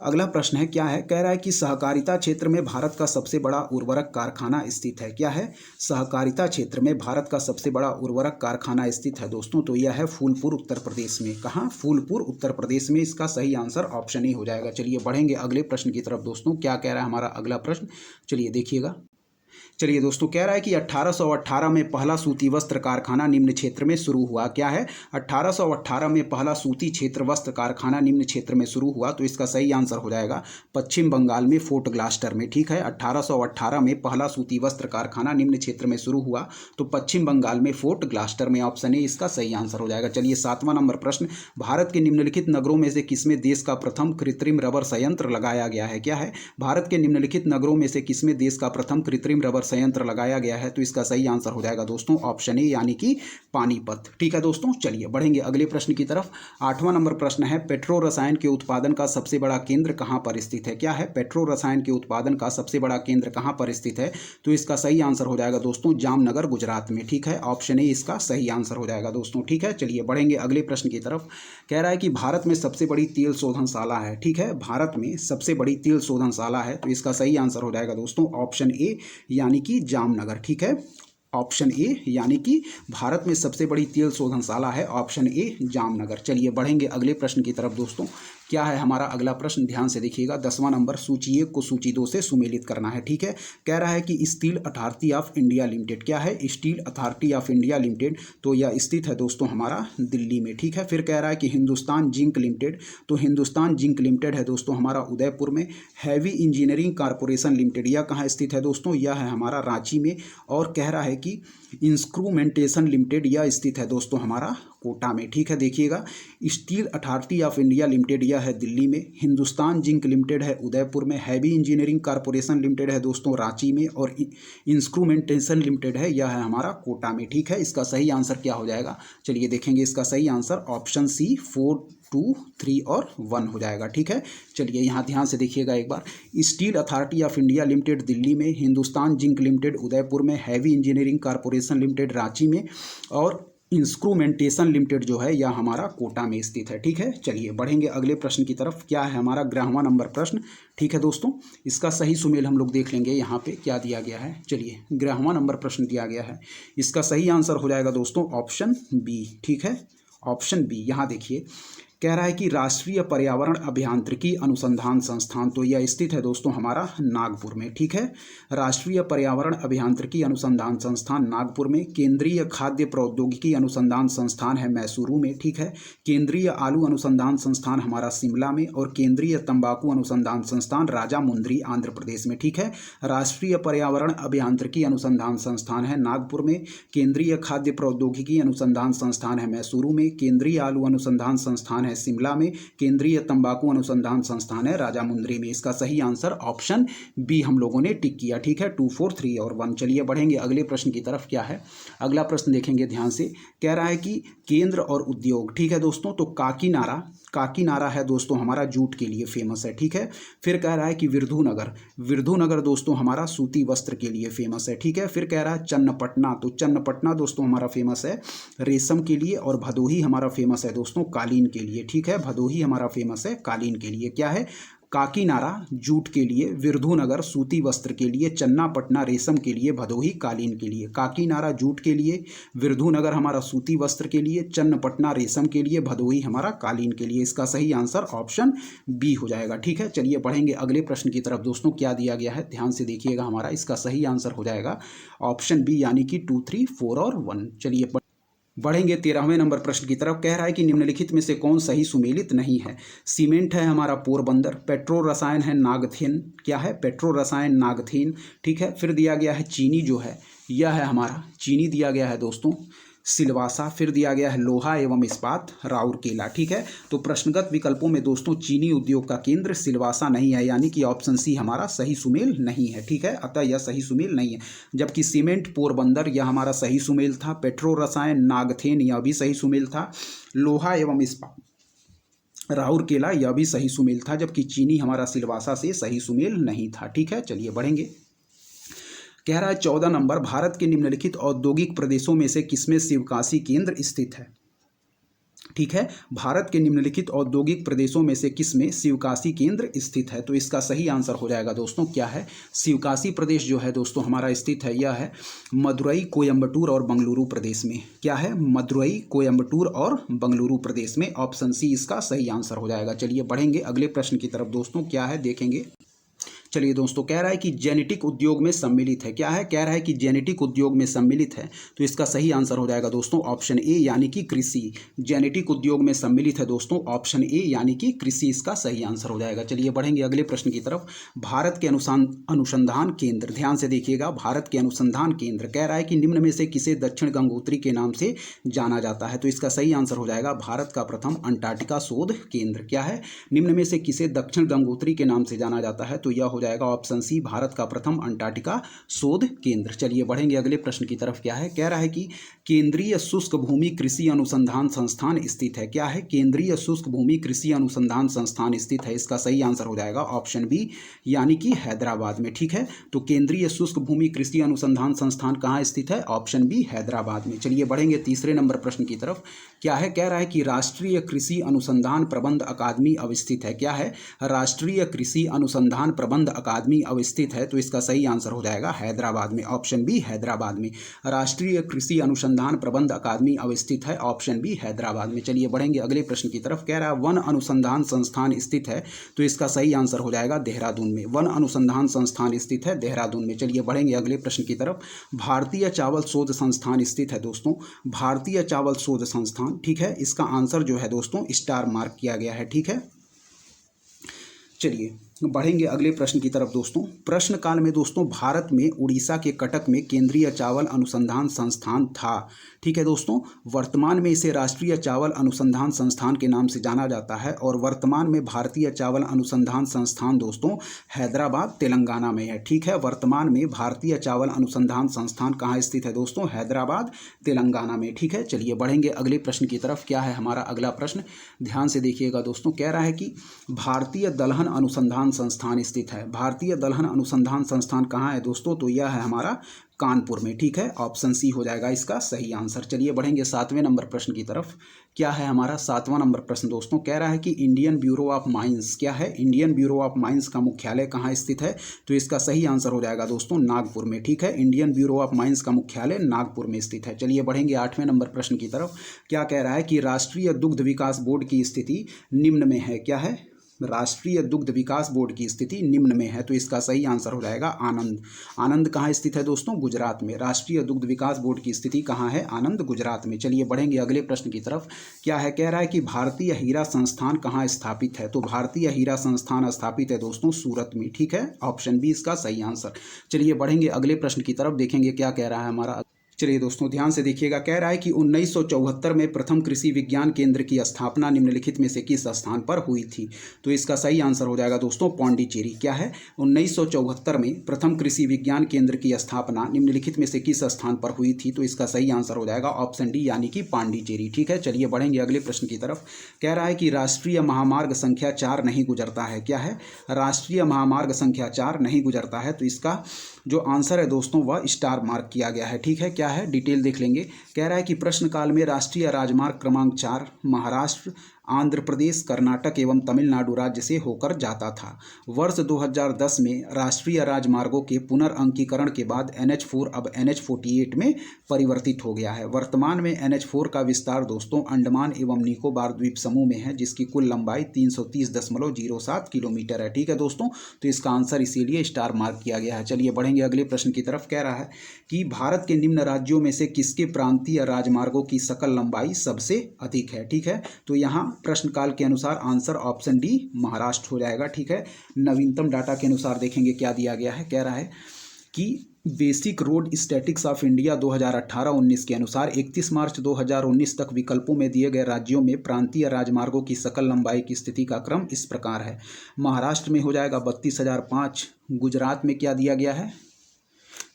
Speaker 1: अगला प्रश्न है, क्या है? कह रहा है कि सहकारिता क्षेत्र में भारत का सबसे बड़ा उर्वरक कारखाना स्थित है। क्या है? सहकारिता क्षेत्र में भारत का सबसे बड़ा उर्वरक कारखाना स्थित है दोस्तों, तो यह है फूलपुर उत्तर प्रदेश में। कहाँ? फूलपुर उत्तर प्रदेश में। इसका सही आंसर ऑप्शन ए हो जाएगा। चलिए बढ़ेंगे अगले प्रश्न की तरफ दोस्तों। क्या कह रहा है हमारा अगला प्रश्न? चलिए देखिएगा। चलिए दोस्तों, कह रहा है कि 1818 में पहला सूती वस्त्र कारखाना निम्न क्षेत्र में शुरू हुआ। क्या है? 1818 में पहला सूती क्षेत्र वस्त्र कारखाना निम्न क्षेत्र में शुरू हुआ, तो इसका सही आंसर हो जाएगा पश्चिम बंगाल में फोर्ट ग्लास्टर में, ठीक है। 1818 में पहला सूती वस्त्र कारखाना निम्न क्षेत्र में शुरू हुआ, तो पश्चिम बंगाल में फोर्ट ग्लास्टर में। ऑप्शन ए इसका सही आंसर हो जाएगा। चलिए 7वां नंबर प्रश्न, भारत के निम्नलिखित नगरों में से किसमें देश का प्रथम कृत्रिम रबर संयंत्र लगाया गया है? क्या है? भारत के निम्नलिखित नगरों में से किसमें देश का प्रथम कृत्रिम रबर संयंत्र लगाया गया है? तो इसका सही आंसर हो जाएगा दोस्तों ऑप्शन ए, यानी कि पानीपत, ठीक है दोस्तों। चलिए बढ़ेंगे अगले प्रश्न की तरफ। 8वां नंबर प्रश्न है, पेट्रो रसायन के उत्पादन का सबसे बड़ा केंद्र कहां पर स्थित है? क्या है? पेट्रो रसायन के उत्पादन का सबसे बड़ा केंद्र कहां पर स्थित है? तो इसका सही आंसर हो जाएगा दोस्तों जामनगर गुजरात में, ठीक है। ऑप्शन ए इसका सही आंसर हो जाएगा दोस्तों, ठीक है। चलिए बढ़ेंगे अगले प्रश्न की तरफ। कह रहा है कि भारत में सबसे बड़ी तेल शोधनशाला है, ठीक है। भारत में सबसे बड़ी तेल शोधनशाला है, तो इसका सही आंसर हो जाएगा दोस्तों ऑप्शन ए, यानी कि जामनगर, ठीक है। ऑप्शन ए, यानी कि भारत में सबसे बड़ी तेल शोधनशाला है, ऑप्शन ए जामनगर। चलिए बढ़ेंगे अगले प्रश्न की तरफ दोस्तों। क्या है हमारा अगला प्रश्न? ध्यान से देखिएगा। 10वां नंबर, सूची 1 को सूची 2 से सुमेलित करना है, ठीक है। कह रहा है कि steel Authority of India limited. क्या है? Steel Authority of India limited, तो यह स्थित है दोस्तों हमारा दिल्ली में, ठीक है। फिर कह रहा है कि हिंदुस्तान जिंक लिमिटेड, तो हिंदुस्तान जिंक लिमिटेड है दोस्तों हमारा उदयपुर में। हैवी इंजीनियरिंग कॉरपोरेशन लिमिटेड, यह कहाँ स्थित है दोस्तों? यह है हमारा रांची में। और कह रहा है कि इंस्ट्रूमेंटेशन लिमिटेड, यह स्थित है दोस्तों हमारा कोटा में, ठीक है। देखिएगा, steel Authority of India limited यह है दिल्ली में, हिंदुस्तान जिंक लिमिटेड है उदयपुर में, हैवी इंजीनियरिंग कॉरपोरेशन लिमिटेड है दोस्तों रांची में, और इंस्ट्रूमेंटेशन लिमिटेड है यह है हमारा कोटा में, ठीक है। इसका सही आंसर क्या हो जाएगा? चलिए देखेंगे। इसका सही आंसर ऑप्शन सी 4, 2, 3 और 1 हो जाएगा, ठीक है। चलिए यहाँ ध्यान से देखिएगा एक बार। Steel Authority of India Limited Delhi में, हिंदुस्तान जिंक लिमिटेड उदयपुर में, Heavy Engineering Corporation Limited Ranchi में, और इंस्ट्रूमेंटेशन लिमिटेड जो है यह हमारा कोटा में स्थित है, ठीक है। चलिए बढ़ेंगे अगले प्रश्न की तरफ। क्या है हमारा 11वां नंबर प्रश्न, ठीक है दोस्तों। इसका सही सुमेल हम लोग देख लेंगे यहाँ पे क्या दिया गया है। चलिए 11वां नंबर प्रश्न दिया गया है, इसका सही आंसर हो जाएगा दोस्तों ऑप्शन बी, ठीक है। Option B. यहाँ देखिए, कह रहा है कि राष्ट्रीय पर्यावरण अभियांत्रिकी अनुसंधान संस्थान, तो यह स्थित है दोस्तों हमारा नागपुर में, ठीक है। राष्ट्रीय पर्यावरण अभियांत्रिकी अनुसंधान संस्थान नागपुर में। केंद्रीय खाद्य प्रौद्योगिकी अनुसंधान संस्थान है मैसूरू में, ठीक है। केंद्रीय आलू अनुसंधान संस्थान हमारा शिमला में, और केंद्रीय तंबाकू अनुसंधान संस्थान राजामुंद्री आंध्र प्रदेश में, ठीक है। राष्ट्रीय पर्यावरण अभियांत्रिकी अनुसंधान संस्थान है नागपुर में, केंद्रीय खाद्य प्रौद्योगिकी अनुसंधान संस्थान है मैसूरू में, केंद्रीय आलू अनुसंधान संस्थान है शिमला में, केंद्रीय तंबाकू अनुसंधान संस्थान है राजामुंद्री में। इसका सही आंसर ऑप्शन बी हम लोगों ने टिक किया, ठीक है। 2, 4, 3 और 1। चलिए बढ़ेंगे अगले प्रश्न की तरफ। क्या है अगला प्रश्न? देखेंगे ध्यान से। कह रहा है कि केंद्र और उद्योग, ठीक है दोस्तों। तो काकीनाडा, काकीनाडा है दोस्तों हमारा जूट के लिए फेमस है, ठीक है। फिर कह रहा है कि विरधुनगर, विरधुनगर दोस्तों हमारा सूती वस्त्र के लिए फेमस है, ठीक है। फिर कह रहा है चन्नपटना, तो चन्नपटना दोस्तों हमारा फेमस है रेशम के लिए, और भदोही हमारा फेमस है दोस्तों कालीन के लिए, ठीक है। भदोही हमारा फेमस है कालीन के लिए। क्या है? काकीनाडा जूट के लिए, विरधुनगर सूती वस्त्र के लिए, चन्नापटना रेशम के लिए, भदोही कालीन के लिए। काकीनाडा जूट के लिए, विरधुनगर हमारा सूती वस्त्र के लिए, चन्नपटना रेशम के लिए, भदोही हमारा कालीन के लिए। इसका सही आंसर ऑप्शन बी हो जाएगा, ठीक है। चलिए बढ़ेंगे अगले प्रश्न की तरफ दोस्तों। क्या दिया गया है ध्यान से देखिएगा हमारा। इसका सही आंसर हो जाएगा ऑप्शन बी, यानी कि 2, 3, 4 और 1। चलिए बढ़ेंगे 13वें नंबर प्रश्न की तरफ। कह रहा है कि निम्नलिखित में से कौन सही सुमेलित नहीं है? सीमेंट है हमारा पोरबंदर, पेट्रो रसायन है नागथेन। क्या है? पेट्रो रसायन नागथेन, ठीक है। फिर दिया गया है चीनी जो है यह है हमारा चीनी दिया गया है दोस्तों, सिलवासा, फिर दिया गया है लोहा एवं इस्पात राउरकेला। ठीक है, तो प्रश्नगत विकल्पों में दोस्तों चीनी उद्योग का केंद्र सिलवासा नहीं है, यानी कि ऑप्शन सी हमारा सही सुमेल नहीं है। ठीक है, अतः यह सही सुमेल नहीं है। जबकि सीमेंट पोरबंदर यह हमारा सही सुमेल था, पेट्रो रसायन नागथेन यह भी सही सुमेल था, लोहा एवं इस्पात राउरकेला यह भी सही सुमेल था, जबकि चीनी हमारा सिलवासा से सही सुमेल नहीं था। ठीक है, चलिए बढ़ेंगे। कह रहा है 14 नंबर, भारत के निम्नलिखित औद्योगिक प्रदेशों में से किसमें शिवकाशी केंद्र स्थित है। ठीक है, भारत के निम्नलिखित औद्योगिक प्रदेशों में से किसमें शिवकाशी केंद्र स्थित है। तो इसका सही आंसर हो जाएगा दोस्तों क्या है, शिवकाशी प्रदेश जो है दोस्तों हमारा स्थित है, यह है मदुरई, कोयम्बटूर और बंगलुरु प्रदेश में। क्या है, मदुरई, कोयम्बटूर और बंगलुरु प्रदेश में। ऑप्शन सी इसका सही आंसर हो जाएगा। चलिए बढ़ेंगे अगले प्रश्न की तरफ दोस्तों, क्या है देखेंगे। चलिए दोस्तों, कह रहा है कि जेनेटिक उद्योग में सम्मिलित है। क्या है, कह रहा है कि जेनेटिक उद्योग में सम्मिलित है, तो इसका सही आंसर हो जाएगा दोस्तों ऑप्शन ए यानी कि कृषि। जेनेटिक उद्योग में सम्मिलित है दोस्तों, ऑप्शन ए यानी कि कृषि इसका सही आंसर हो जाएगा। चलिए बढ़ेंगे अगले प्रश्न की तरफ। भारत के अनुसंधान केंद्र, ध्यान से देखिएगा, भारत के अनुसंधान केंद्र कह रहा है कि निम्न में से किसे दक्षिण गंगोत्री के नाम से जाना जाता है। तो इसका सही आंसर हो जाएगा भारत का प्रथम अंटार्कटिका शोध केंद्र। क्या है, निम्न में से किसे दक्षिण गंगोत्री के नाम से जाना जाता है, तो यह हो जाएगा ऑप्शन सी भारत का प्रथम अंटार्कटिका शोध केंद्र। चलिए बढ़ेंगे अगले प्रश्न की तरफ। क्या है, कह रहा है कि केंद्रीय शुष्क भूमि कृषि अनुसंधान संस्थान स्थित है। क्या है, केंद्रीय शुष्क भूमि कृषि अनुसंधान संस्थान स्थित है, इसका सही आंसर हो जाएगा ऑप्शन बी यानी कि हैदराबाद में। ठीक है, तो केंद्रीय शुष्क भूमि कृषि अनुसंधान संस्थान कहाँ स्थित है, ऑप्शन बी हैदराबाद में। चलिए बढ़ेंगे तीसरे नंबर प्रश्न की तरफ। क्या है, कह रहा है कि राष्ट्रीय कृषि अनुसंधान प्रबंध अकादमी अवस्थित है। क्या है, राष्ट्रीय कृषि अनुसंधान प्रबंध अकादमी अवस्थित है, तो इसका सही आंसर हो जाएगा हैदराबाद में, ऑप्शन बी हैदराबाद में। राष्ट्रीय कृषि अनुसंधान प्रबंध अकादमी अवस्थित है, ऑप्शन बी हैदराबाद में। चलिए बढ़ेंगे अगले प्रश्न की तरफ। कह रहा है वन अनुसंधान संस्थान स्थित है, तो इसका सही आंसर हो जाएगा देहरादून में। वन अनुसंधान संस्थान स्थित है देहरादून में। चलिए बढ़ेंगे अगले प्रश्न की तरफ। भारतीय चावल शोध संस्थान स्थित है दोस्तों, भारतीय चावल शोध संस्थान। ठीक है, इसका आंसर जो है दोस्तों स्टार मार्क किया गया है। ठीक है, चलिए बढ़ेंगे अगले प्रश्न की तरफ दोस्तों। प्रश्न काल में दोस्तों भारत में उड़ीसा के कटक में केंद्रीय चावल अनुसंधान संस्थान था। ठीक है दोस्तों, वर्तमान में इसे राष्ट्रीय चावल अनुसंधान संस्थान के नाम से जाना जाता है, और वर्तमान में भारतीय चावल अनुसंधान संस्थान दोस्तों हैदराबाद तेलंगाना में है। ठीक है, वर्तमान में भारतीय चावल अनुसंधान संस्थान कहाँ स्थित है दोस्तों, हैदराबाद तेलंगाना में। ठीक है, चलिए बढ़ेंगे अगले प्रश्न की तरफ। क्या है हमारा अगला प्रश्न, ध्यान से देखिएगा दोस्तों। कह रहा है कि भारतीय दलहन अनुसंधान संस्थान स्थित है। भारतीय दलहन अनुसंधान संस्थान कहाँ है दोस्तों, तो यह है हमारा कानपुर में। ठीक है, ऑप्शन सी हो जाएगा इसका सही आंसर। चलिए बढ़ेंगे 7वें नंबर प्रश्न की तरफ। क्या है हमारा 7वां नंबर प्रश्न दोस्तों, कह रहा है कि इंडियन ब्यूरो ऑफ माइंस, क्या है, इंडियन ब्यूरो ऑफ माइंस का मुख्यालय कहाँ स्थित है, तो इसका सही आंसर हो जाएगा दोस्तों नागपुर में। ठीक है, इंडियन ब्यूरो ऑफ माइंस का मुख्यालय नागपुर में स्थित है। चलिए बढ़ेंगे 8वें नंबर प्रश्न की तरफ। क्या कह रहा है कि राष्ट्रीय दुग्ध विकास बोर्ड की स्थिति निम्न में है। क्या है, राष्ट्रीय दुग्ध विकास बोर्ड की स्थिति निम्न में है, तो इसका सही आंसर हो जाएगा आनंद। आनंद कहाँ स्थित है दोस्तों, गुजरात में। राष्ट्रीय दुग्ध विकास बोर्ड की स्थिति कहाँ है, आनंद गुजरात में। चलिए बढ़ेंगे अगले प्रश्न की तरफ। क्या है, कह रहा है कि भारतीय हीरा संस्थान कहाँ स्थापित है, तो भारतीय हीरा संस्थान स्थापित है दोस्तों सूरत में। ठीक है, ऑप्शन बी इसका सही आंसर। चलिए बढ़ेंगे अगले प्रश्न की तरफ, देखेंगे क्या कह रहा है हमारा। चलिए दोस्तों ध्यान से देखिएगा। कह रहा है कि 1974 में प्रथम कृषि विज्ञान केंद्र की स्थापना निम्नलिखित में से किस स्थान पर हुई थी, तो इसका सही आंसर हो जाएगा दोस्तों पौंडीचेरी। क्या है, 1974 में प्रथम कृषि विज्ञान केंद्र की स्थापना निम्नलिखित में से किस स्थान पर हुई थी, तो इसका सही आंसर हो जाएगा ऑप्शन डी यानी कि पांडिचेरी। ठीक है, चलिए बढ़ेंगे अगले प्रश्न की तरफ। कह रहा है कि राष्ट्रीय महामार्ग संख्या 4 नहीं गुजरता है। क्या है, राष्ट्रीय महामार्ग संख्या 4 नहीं गुजरता है, तो इसका जो आंसर है दोस्तों वह स्टार मार्क किया गया है। ठीक है, क्या है डिटेल देख लेंगे। कह रहा है कि प्रश्न काल में राष्ट्रीय राजमार्ग क्रमांक 4 महाराष्ट्र, आंध्र प्रदेश, कर्नाटक एवं तमिलनाडु राज्य से होकर जाता था। वर्ष 2010 में राष्ट्रीय राजमार्गों के पुनर्अंकीकरण के बाद NH4 अब NH48 में परिवर्तित हो गया है। वर्तमान में NH4 का विस्तार दोस्तों अंडमान एवं निकोबार द्वीप समूह में है, जिसकी कुल लंबाई 330.07 किलोमीटर है। ठीक है दोस्तों, तो इसका आंसर इसीलिए स्टार मार्क किया गया है। चलिए बढ़ेंगे अगले प्रश्न की तरफ। कह रहा है कि भारत के निम्न राज्यों में से किसके प्रांतीय राजमार्गों की सकल लंबाई सबसे अधिक है। ठीक है, तो यहाँ प्रश्नकाल के अनुसार आंसर ऑप्शन डी महाराष्ट्र हो जाएगा। ठीक है, नवीनतम डाटा के अनुसार देखेंगे क्या दिया गया है। कह रहा है कि basic road statics of India 2018-19 के अनुसार 31 मार्च 2019 तक विकल्पों में दिए गए राज्यों में प्रांतीय राजमार्गों की सकल लंबाई की स्थिति का क्रम इस प्रकार है। महाराष्ट्र में हो जाएगा 32,005। गुजरात में क्या दिया गया है?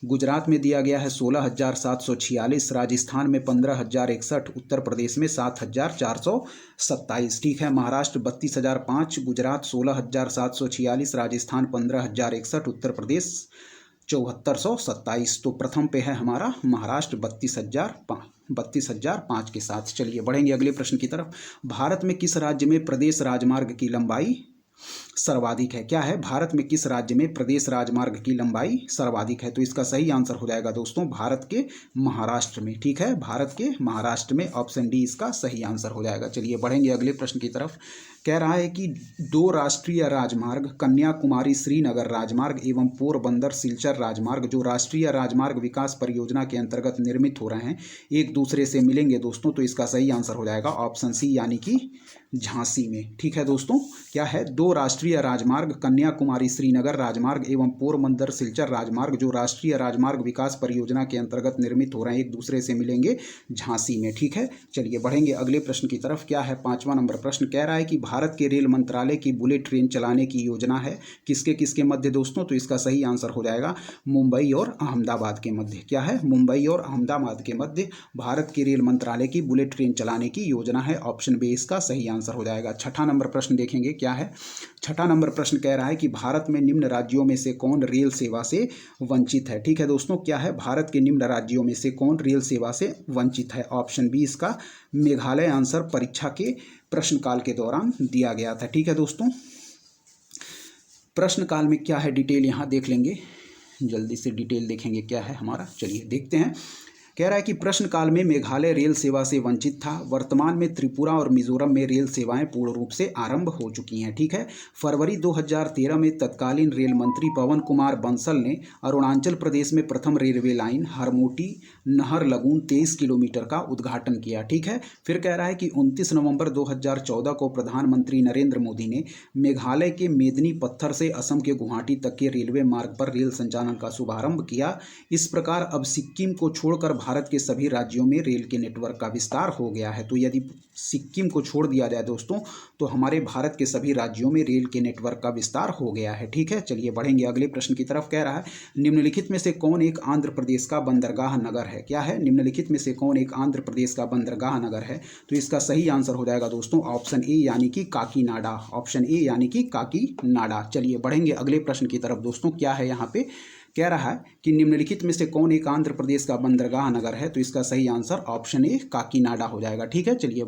Speaker 1: गुजरात में दिया गया है 16,746। राजस्थान में 15,061। उत्तर प्रदेश में 7,427। ठीक है, महाराष्ट्र 32,005, गुजरात 16,746, राजस्थान 15,061, उत्तर प्रदेश 7,427। तो प्रथम पे है हमारा महाराष्ट्र 32,005 के साथ। चलिए बढ़ेंगे अगले प्रश्न की तरफ। भारत में किस राज्य में प्रदेश राजमार्ग की लंबाई सर्वाधिक है? क्या है? भारत में किस राज्य में प्रदेश राजमार्ग की लंबाई सर्वाधिक है? तो इसका सही आंसर हो जाएगा दोस्तों भारत के महाराष्ट्र में। ठीक है, भारत के महाराष्ट्र में, ऑप्शन डी इसका सही आंसर हो जाएगा। चलिए बढ़ेंगे अगले प्रश्न की तरफ। कह रहा है कि 2 राष्ट्रीय राजमार्ग कन्याकुमारी श्रीनगर राजमार्ग एवं पोरबंदर सिलचर राजमार्ग जो राष्ट्रीय राजमार्ग विकास परियोजना के अंतर्गत निर्मित हो रहे हैं, एक दूसरे से मिलेंगे दोस्तों। तो इसका सही आंसर हो जाएगा ऑप्शन सी यानी कि झांसी में। ठीक है दोस्तों, क्या है? 2 राष्ट्रीय राजमार्ग कन्याकुमारी श्रीनगर राजमार्ग एवं पोरबंदर सिलचर राजमार्ग जो राष्ट्रीय राजमार्ग विकास परियोजना के अंतर्गत निर्मित हो रहे हैं, एक दूसरे से मिलेंगे झांसी में। ठीक है, चलिए बढ़ेंगे अगले प्रश्न की तरफ। क्या है? 5वां नंबर प्रश्न कह रहा है कि भारत के रेल मंत्रालय की बुलेट ट्रेन चलाने की योजना है किसके किसके मध्य दोस्तों? तो इसका सही आंसर हो जाएगा मुंबई और अहमदाबाद के मध्य। क्या है? मुंबई और अहमदाबाद के मध्य भारत के रेल मंत्रालय की बुलेट ट्रेन चलाने की योजना है। ऑप्शन बी इसका सही आंसर हो जाएगा। 6ठा नंबर प्रश्न देखेंगे क्या है। 6ठा नंबर प्रश्न कह रहा है कि भारत में निम्न राज्यों में से कौन रेल सेवा से वंचित है? ठीक है दोस्तों, क्या है? भारत के निम्न राज्यों में से कौन रेल सेवा से वंचित है? ऑप्शन बी इसका मेघालय आंसर परीक्षा के प्रश्नकाल के दौरान दिया गया था। ठीक है दोस्तों, प्रश्नकाल में क्या है डिटेल यहाँ देख लेंगे, जल्दी से डिटेल देखेंगे क्या है हमारा। चलिए देखते हैं। कह रहा है कि प्रश्नकाल में मेघालय रेल सेवा से वंचित था। वर्तमान में त्रिपुरा और मिजोरम में रेल सेवाएं पूर्ण रूप से आरंभ हो चुकी हैं। ठीक है, फरवरी 2013 में तत्कालीन रेल मंत्री पवन कुमार बंसल ने अरुणाचल प्रदेश में प्रथम रेलवे लाइन हरमोटी नहर लगून 23 किलोमीटर का उद्घाटन किया। ठीक है, फिर कह रहा है कि 29 नवंबर 2014 को प्रधानमंत्री नरेंद्र मोदी ने मेघालय के मेदिनी पत्थर से असम के गुवाहाटी तक के रेलवे मार्ग पर रेल संचालन का शुभारंभ किया। इस प्रकार अब सिक्किम को छोड़कर भारत के सभी राज्यों में रेल के नेटवर्क का विस्तार हो गया है। तो यदि सिक्किम को छोड़ दिया जाए दोस्तों तो हमारे भारत के सभी राज्यों में रेल के नेटवर्क का विस्तार हो गया है। ठीक है, चलिए बढ़ेंगे अगले प्रश्न की तरफ। कह रहा है निम्नलिखित में से कौन एक आंध्र प्रदेश का बंदरगाह नगर है? क्या है? निम्नलिखित में से कौन एक आंध्र प्रदेश का बंदरगाह नगर है? तो इसका सही आंसर हो जाएगा दोस्तों ऑप्शन ए यानी कि काकीनाडा। ऑप्शन ए यानी कि काकीनाडा। चलिए बढ़ेंगे अगले प्रश्न की तरफ दोस्तों। क्या है यहाँ पे? कह रहा है कि निम्नलिखित में से कौन एक आंध्र प्रदेश का बंदरगाह नगर है? तो इसका सही आंसर ऑप्शन ए काकीनाडा हो जाएगा। ठीक है, चलिए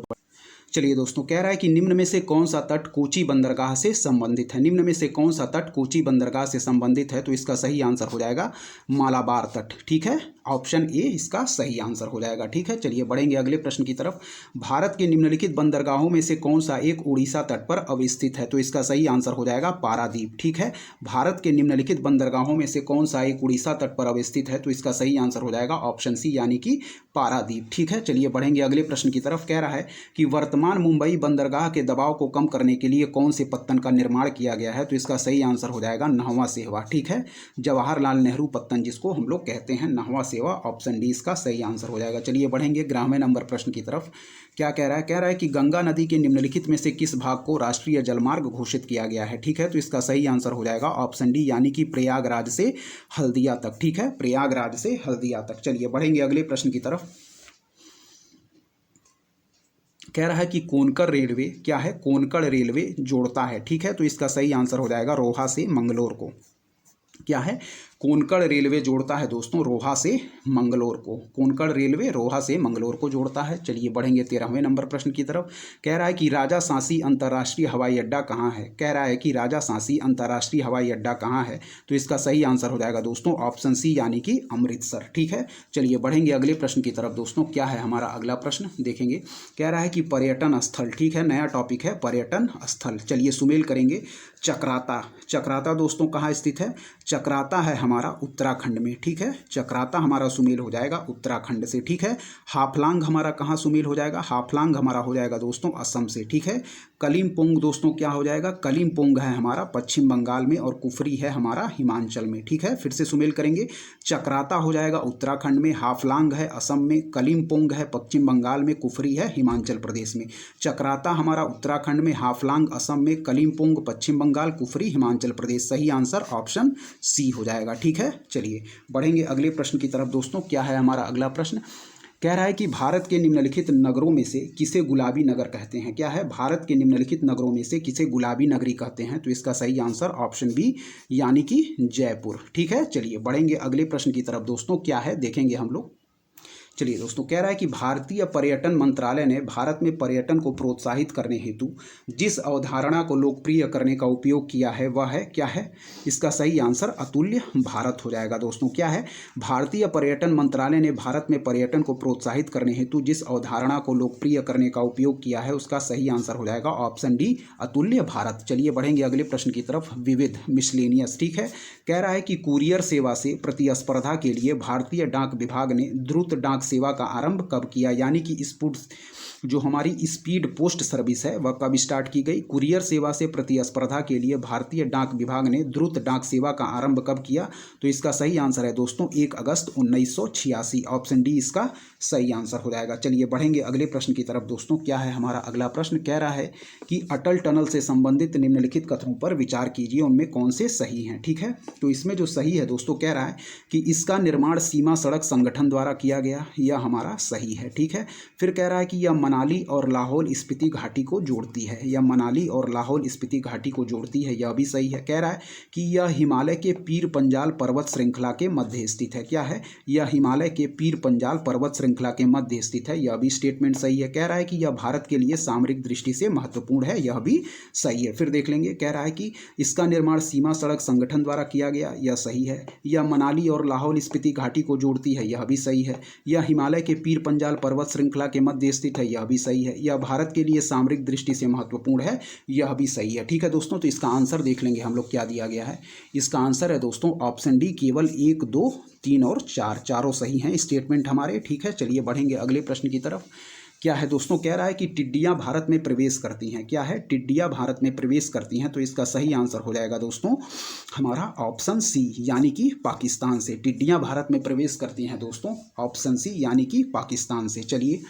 Speaker 1: दोस्तों, कह रहा है कि निम्न में से कौन सा तट कोची बंदरगाह से संबंधित है? निम्न में से कौन सा तट कोची बंदरगाह से संबंधित है? तो इसका सही आंसर हो जाएगा मालाबार तट। ठीक है, ऑप्शन ए इसका सही आंसर हो जाएगा। ठीक है, चलिए बढ़ेंगे अगले प्रश्न की तरफ। भारत के निम्नलिखित बंदरगाहों में से कौन सा एक उड़ीसा तट पर अवस्थित है? तो इसका सही आंसर हो जाएगा पारादीप। ठीक है, भारत के निम्नलिखित बंदरगाहों में से कौन सा एक उड़ीसा तट पर अवस्थित है? तो इसका सही आंसर हो जाएगा ऑप्शन सी यानी कि पारादीप। ठीक है, चलिए बढ़ेंगे अगले प्रश्न की तरफ। कह रहा है कि वर्तमान मुंबई बंदरगाह के दबाव को कम करने के लिए कौन से पत्तन का निर्माण किया गया है? तो इसका सही आंसर हो जाएगा नहवा सेवा। ठीक है, जवाहरलाल नेहरू पत्तन जिसको हम लोग कहते हैं, नहवा सेवा। ऑप्शन डी इसका सही आंसर हो जाएगा। चलिए बढ़ेंगे 11वें नंबर प्रश्न की तरफ। क्या कह रहा है? कह रहा है कि गंगा नदी के निम्नलिखित में से किस भाग को राष्ट्रीय जलमार्ग घोषित किया गया है? ठीक है, तो इसका सही आंसर हो जाएगा ऑप्शन डी यानी कि प्रयागराज से हल्दिया तक। ठीक है, प्रयागराज से हल्दिया तक। चलिए बढ़ेंगे अगले प्रश्न की तरफ। कह रहा है कि कोनकड़ रेलवे क्या है? कोनकड़ रेलवे जोड़ता है। ठीक है, तो इसका सही आंसर हो जाएगा रोहा से मंगलोर को। क्या है? कोनकड़ रेलवे जोड़ता है दोस्तों रोहा से मंगलोर को। कोनकड़ रेलवे रोहा से मंगलोर को जोड़ता है। चलिए बढ़ेंगे 13वें नंबर प्रश्न की तरफ। कह रहा है कि राजा सांसी अंतर्राष्ट्रीय हवाई अड्डा कहाँ है? कह रहा है कि राजा सांसी अंतर्राष्ट्रीय हवाई अड्डा कहाँ है? तो इसका सही आंसर हो जाएगा दोस्तों ऑप्शन सी यानी कि अमृतसर। ठीक है, चलिए बढ़ेंगे अगले प्रश्न की तरफ दोस्तों। क्या है हमारा अगला प्रश्न देखेंगे। कह रहा है कि पर्यटन स्थल, ठीक है, नया टॉपिक है पर्यटन स्थल। चलिए सुमेल करेंगे। चक्राता, चक्राता दोस्तों कहाँ स्थित है? चक्राता है हमारा उत्तराखंड में, ठीक है। चक्राता हमारा सुमेल हो जाएगा उत्तराखंड से, ठीक है। हाफलांग हमारा कहाँ सुमेल हो जाएगा? हाफलांग हमारा हो जाएगा दोस्तों असम से, ठीक है। कलिम्पोंग दोस्तों क्या हो जाएगा? कलिम्पोंग है हमारा पश्चिम बंगाल में और कुफरी है हमारा हिमाचल में, ठीक है। फिर से सुमेल करेंगे, चक्राता हो जाएगा उत्तराखंड में, हाफलांग है असम में, कलिम्पोंग है पश्चिम बंगाल में, कुफरी है हिमाचल प्रदेश में। चक्राता हमारा उत्तराखंड में, हाफलांग असम में, कलिम्पोंग पश्चिम बंगाल, कुफरी हिमाचल प्रदेश। सही आंसर ऑप्शन सी हो जाएगा, ठीक है। चलिए बढ़ेंगे अगले प्रश्न की तरफ दोस्तों। क्या है हमारा अगला प्रश्न? कह रहा है कि भारत के निम्नलिखित नगरों में से किसे गुलाबी नगर कहते हैं? क्या है? भारत के निम्नलिखित नगरों में से किसे गुलाबी नगरी कहते हैं? तो इसका सही आंसर ऑप्शन बी यानी कि जयपुर, ठीक है। चलिए बढ़ेंगे अगले प्रश्न की तरफ दोस्तों। क्या है देखेंगे हम लोग। चलिए दोस्तों, कह रहा है कि भारतीय पर्यटन मंत्रालय ने भारत में पर्यटन को प्रोत्साहित करने हेतु जिस अवधारणा को लोकप्रिय करने का उपयोग किया है वह है, क्या है? इसका सही आंसर अतुल्य भारत हो जाएगा दोस्तों। क्या है? भारतीय पर्यटन मंत्रालय ने भारत में पर्यटन को प्रोत्साहित करने हेतु जिस अवधारणा को लोकप्रिय करने का उपयोग किया है उसका सही आंसर हो जाएगा ऑप्शन डी अतुल्य भारत। चलिए बढ़ेंगे अगले प्रश्न की तरफ। विविध मिसलेनियस, ठीक है। कह रहा है कि कुरियर सेवा से प्रतिस्पर्धा के लिए भारतीय डाक विभाग ने द्रुत डाक सेवा का आरंभ कब किया? यानी कि जो हमारी स्पीड पोस्ट सर्विस है वह कब स्टार्ट की गई? कुरियर सेवा से प्रतिस्पर्धा के लिए भारतीय डाक विभाग ने द्रुत डाक सेवा का आरंभ कब किया? तो इसका सही आंसर है दोस्तों 1 अगस्त 1986। ऑप्शन डी इसका सही आंसर हो जाएगा। चलिए बढ़ेंगे अगले प्रश्न की तरफ दोस्तों। क्या है हमारा अगला प्रश्न? कह रहा है कि अटल टनल से संबंधित निम्नलिखित कथनों पर विचार कीजिए, उनमें कौन से सही हैं, ठीक है। तो इसमें जो सही है दोस्तों, कह रहा है कि इसका निर्माण सीमा सड़क संगठन द्वारा किया गया, यह हमारा सही है, ठीक है। फिर कह रहा है कि यह मनाली और लाहौल स्पीति घाटी को जोड़ती है, यह मनाली और लाहौल स्पीति घाटी को जोड़ती है, यह भी सही है। कह रहा है कि यह हिमालय के पीर पंजाल पर्वत श्रृंखला के मध्य स्थित है, क्या है? यह हिमालय के पीर पंजाल पर्वत श्रृंखला के मध्य स्थित है, यह भी स्टेटमेंट सही है। कह रहा है कि यह भारत के लिए सामरिक दृष्टि से महत्वपूर्ण है, यह भी सही है। फिर देख लेंगे, कह रहा है कि इसका निर्माण सीमा सड़क संगठन द्वारा किया गया, यह सही है। यह मनाली और लाहौल स्पीति घाटी को जोड़ती है, यह भी सही है। यह हिमालय के पीर पंजाल पर्वत श्रृंखला के मध्य स्थित है, यह भी सही है। यह भारत के लिए सामरिक दृष्टि से महत्वपूर्ण है, यह भी सही है, ठीक है दोस्तों। तो इसका आंसर देख लेंगे हम लोग क्या दिया गया है। इसका आंसर है दोस्तों ऑप्शन डी केवल 1, 2, 3 और 4, चारों सही हैं स्टेटमेंट हमारे, ठीक है। चलिए बढ़ेंगे अगले प्रश्न की तरफ। क्या है दोस्तों? कह रहा है कि टिड्डियां भारत में प्रवेश करती हैं, क्या है? टिड्डियां भारत में प्रवेश करती हैं, तो इसका सही आंसर हो जाएगा दोस्तों हमारा ऑप्शन सी यानी कि पाकिस्तान से। टिड्डियां भारत में प्रवेश करती हैं दोस्तों, ऑप्शन सी यानी कि पाकिस्तान से। चलिए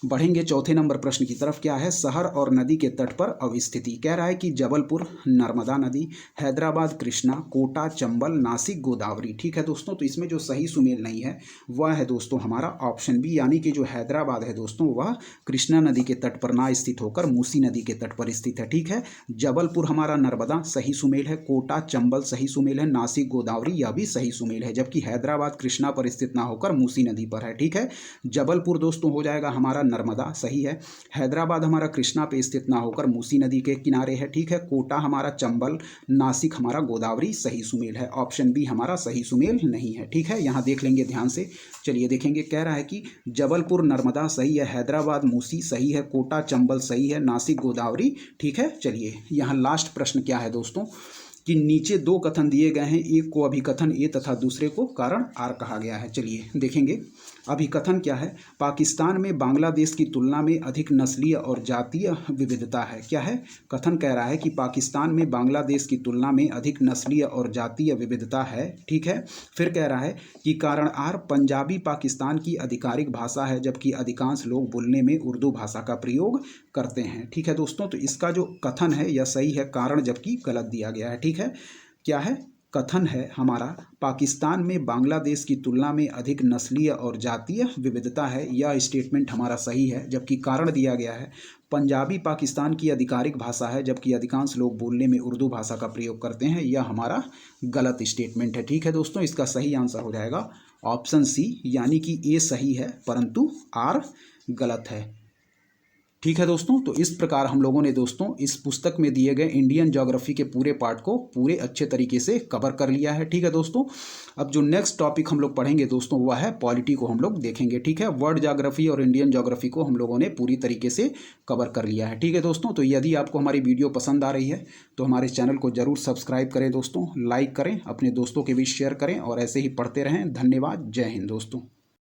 Speaker 1: बढ़ेंगे चौथे नंबर प्रश्न की तरफ। क्या है? शहर और नदी के तट पर अवस्थिति। कह रहा है कि जबलपुर नर्मदा नदी, हैदराबाद कृष्णा, कोटा चंबल, नासिक गोदावरी, ठीक है दोस्तों। तो इसमें जो सही सुमेल नहीं है वह है दोस्तों हमारा ऑप्शन बी यानी कि जो हैदराबाद है दोस्तों वह कृष्णा नदी के तट पर ना स्थित होकर मूसी नदी के तट पर स्थित है, ठीक है। जबलपुर हमारा नर्मदा सही सुमेल है, कोटा चंबल सही सुमेल है, नासिक गोदावरी यह भी सही सुमेल है, जबकि हैदराबाद कृष्णा पर स्थित ना होकर मूसी नदी पर है, ठीक है। जबलपुर दोस्तों हो जाएगा हमारा नर्मदा, सही है। हैदराबाद हमारा कृष्णा पे स्थित ना होकर मूसी नदी के किनारे है, ठीक है। कोटा हमारा चंबल, नासिक हमारा गोदावरी सही सुमेल है। ऑप्शन बी हमारा सही सुमेल नहीं है, ठीक है। यहाँ देख लेंगे ध्यान से। चलिए देखेंगे, कह रहा है कि जबलपुर नर्मदा सही है, हैदराबाद मूसी सही है, कोटा चंबल सही है, नासिक गोदावरी, ठीक है। चलिए यहाँ लास्ट प्रश्न क्या है दोस्तों कि नीचे 2 कथन दिए गए हैं, एक को अभिकथन ए तथा दूसरे को कारण आर कहा गया है। चलिए देखेंगे अभिकथन क्या है। पाकिस्तान में बांग्लादेश की तुलना में अधिक नस्लीय और जातीय विविधता है, क्या है? कथन कह रहा है कि पाकिस्तान में बांग्लादेश की तुलना में अधिक नस्लीय और जातीय विविधता है, ठीक है। फिर कह रहा है कि कारण आर पंजाबी पाकिस्तान की आधिकारिक भाषा है जबकि अधिकांश लोग बोलने में उर्दू भाषा का प्रयोग करते हैं, ठीक है दोस्तों। तो इसका जो कथन है यह सही है, कारण जबकि गलत दिया गया है, ठीक है। क्या है? कथन है हमारा पाकिस्तान में बांग्लादेश की तुलना में अधिक नस्लीय और जातीय विविधता है, यह स्टेटमेंट हमारा सही है, जबकि कारण दिया गया है पंजाबी पाकिस्तान की आधिकारिक भाषा है जबकि अधिकांश लोग बोलने में उर्दू भाषा का प्रयोग करते हैं, यह हमारा गलत स्टेटमेंट है, ठीक है दोस्तों। इसका सही आंसर हो जाएगा ऑप्शन सी यानी कि ए सही है परंतु आर गलत है, ठीक है दोस्तों, तो इस प्रकार हम लोगों ने दोस्तों इस पुस्तक में दिए गए इंडियन ज्योग्राफी के पूरे पार्ट को पूरे अच्छे तरीके से कवर कर लिया है। ठीक है दोस्तों, अब जो नेक्स्ट टॉपिक हम लोग पढ़ेंगे दोस्तों वह है पॉलिटी को हम लोग देखेंगे। ठीक है, वर्ल्ड ज्योग्राफी और इंडियन ज्योग्राफी को हम लोगों ने पूरी तरीके से कवर कर लिया है। ठीक है दोस्तों, तो यदि आपको हमारी वीडियो पसंद आ रही है तो हमारे चैनल को जरूर सब्सक्राइब करें दोस्तों, लाइक करें, अपने दोस्तों के बीच शेयर करें और ऐसे ही पढ़ते रहें। धन्यवाद, जय हिंद दोस्तों।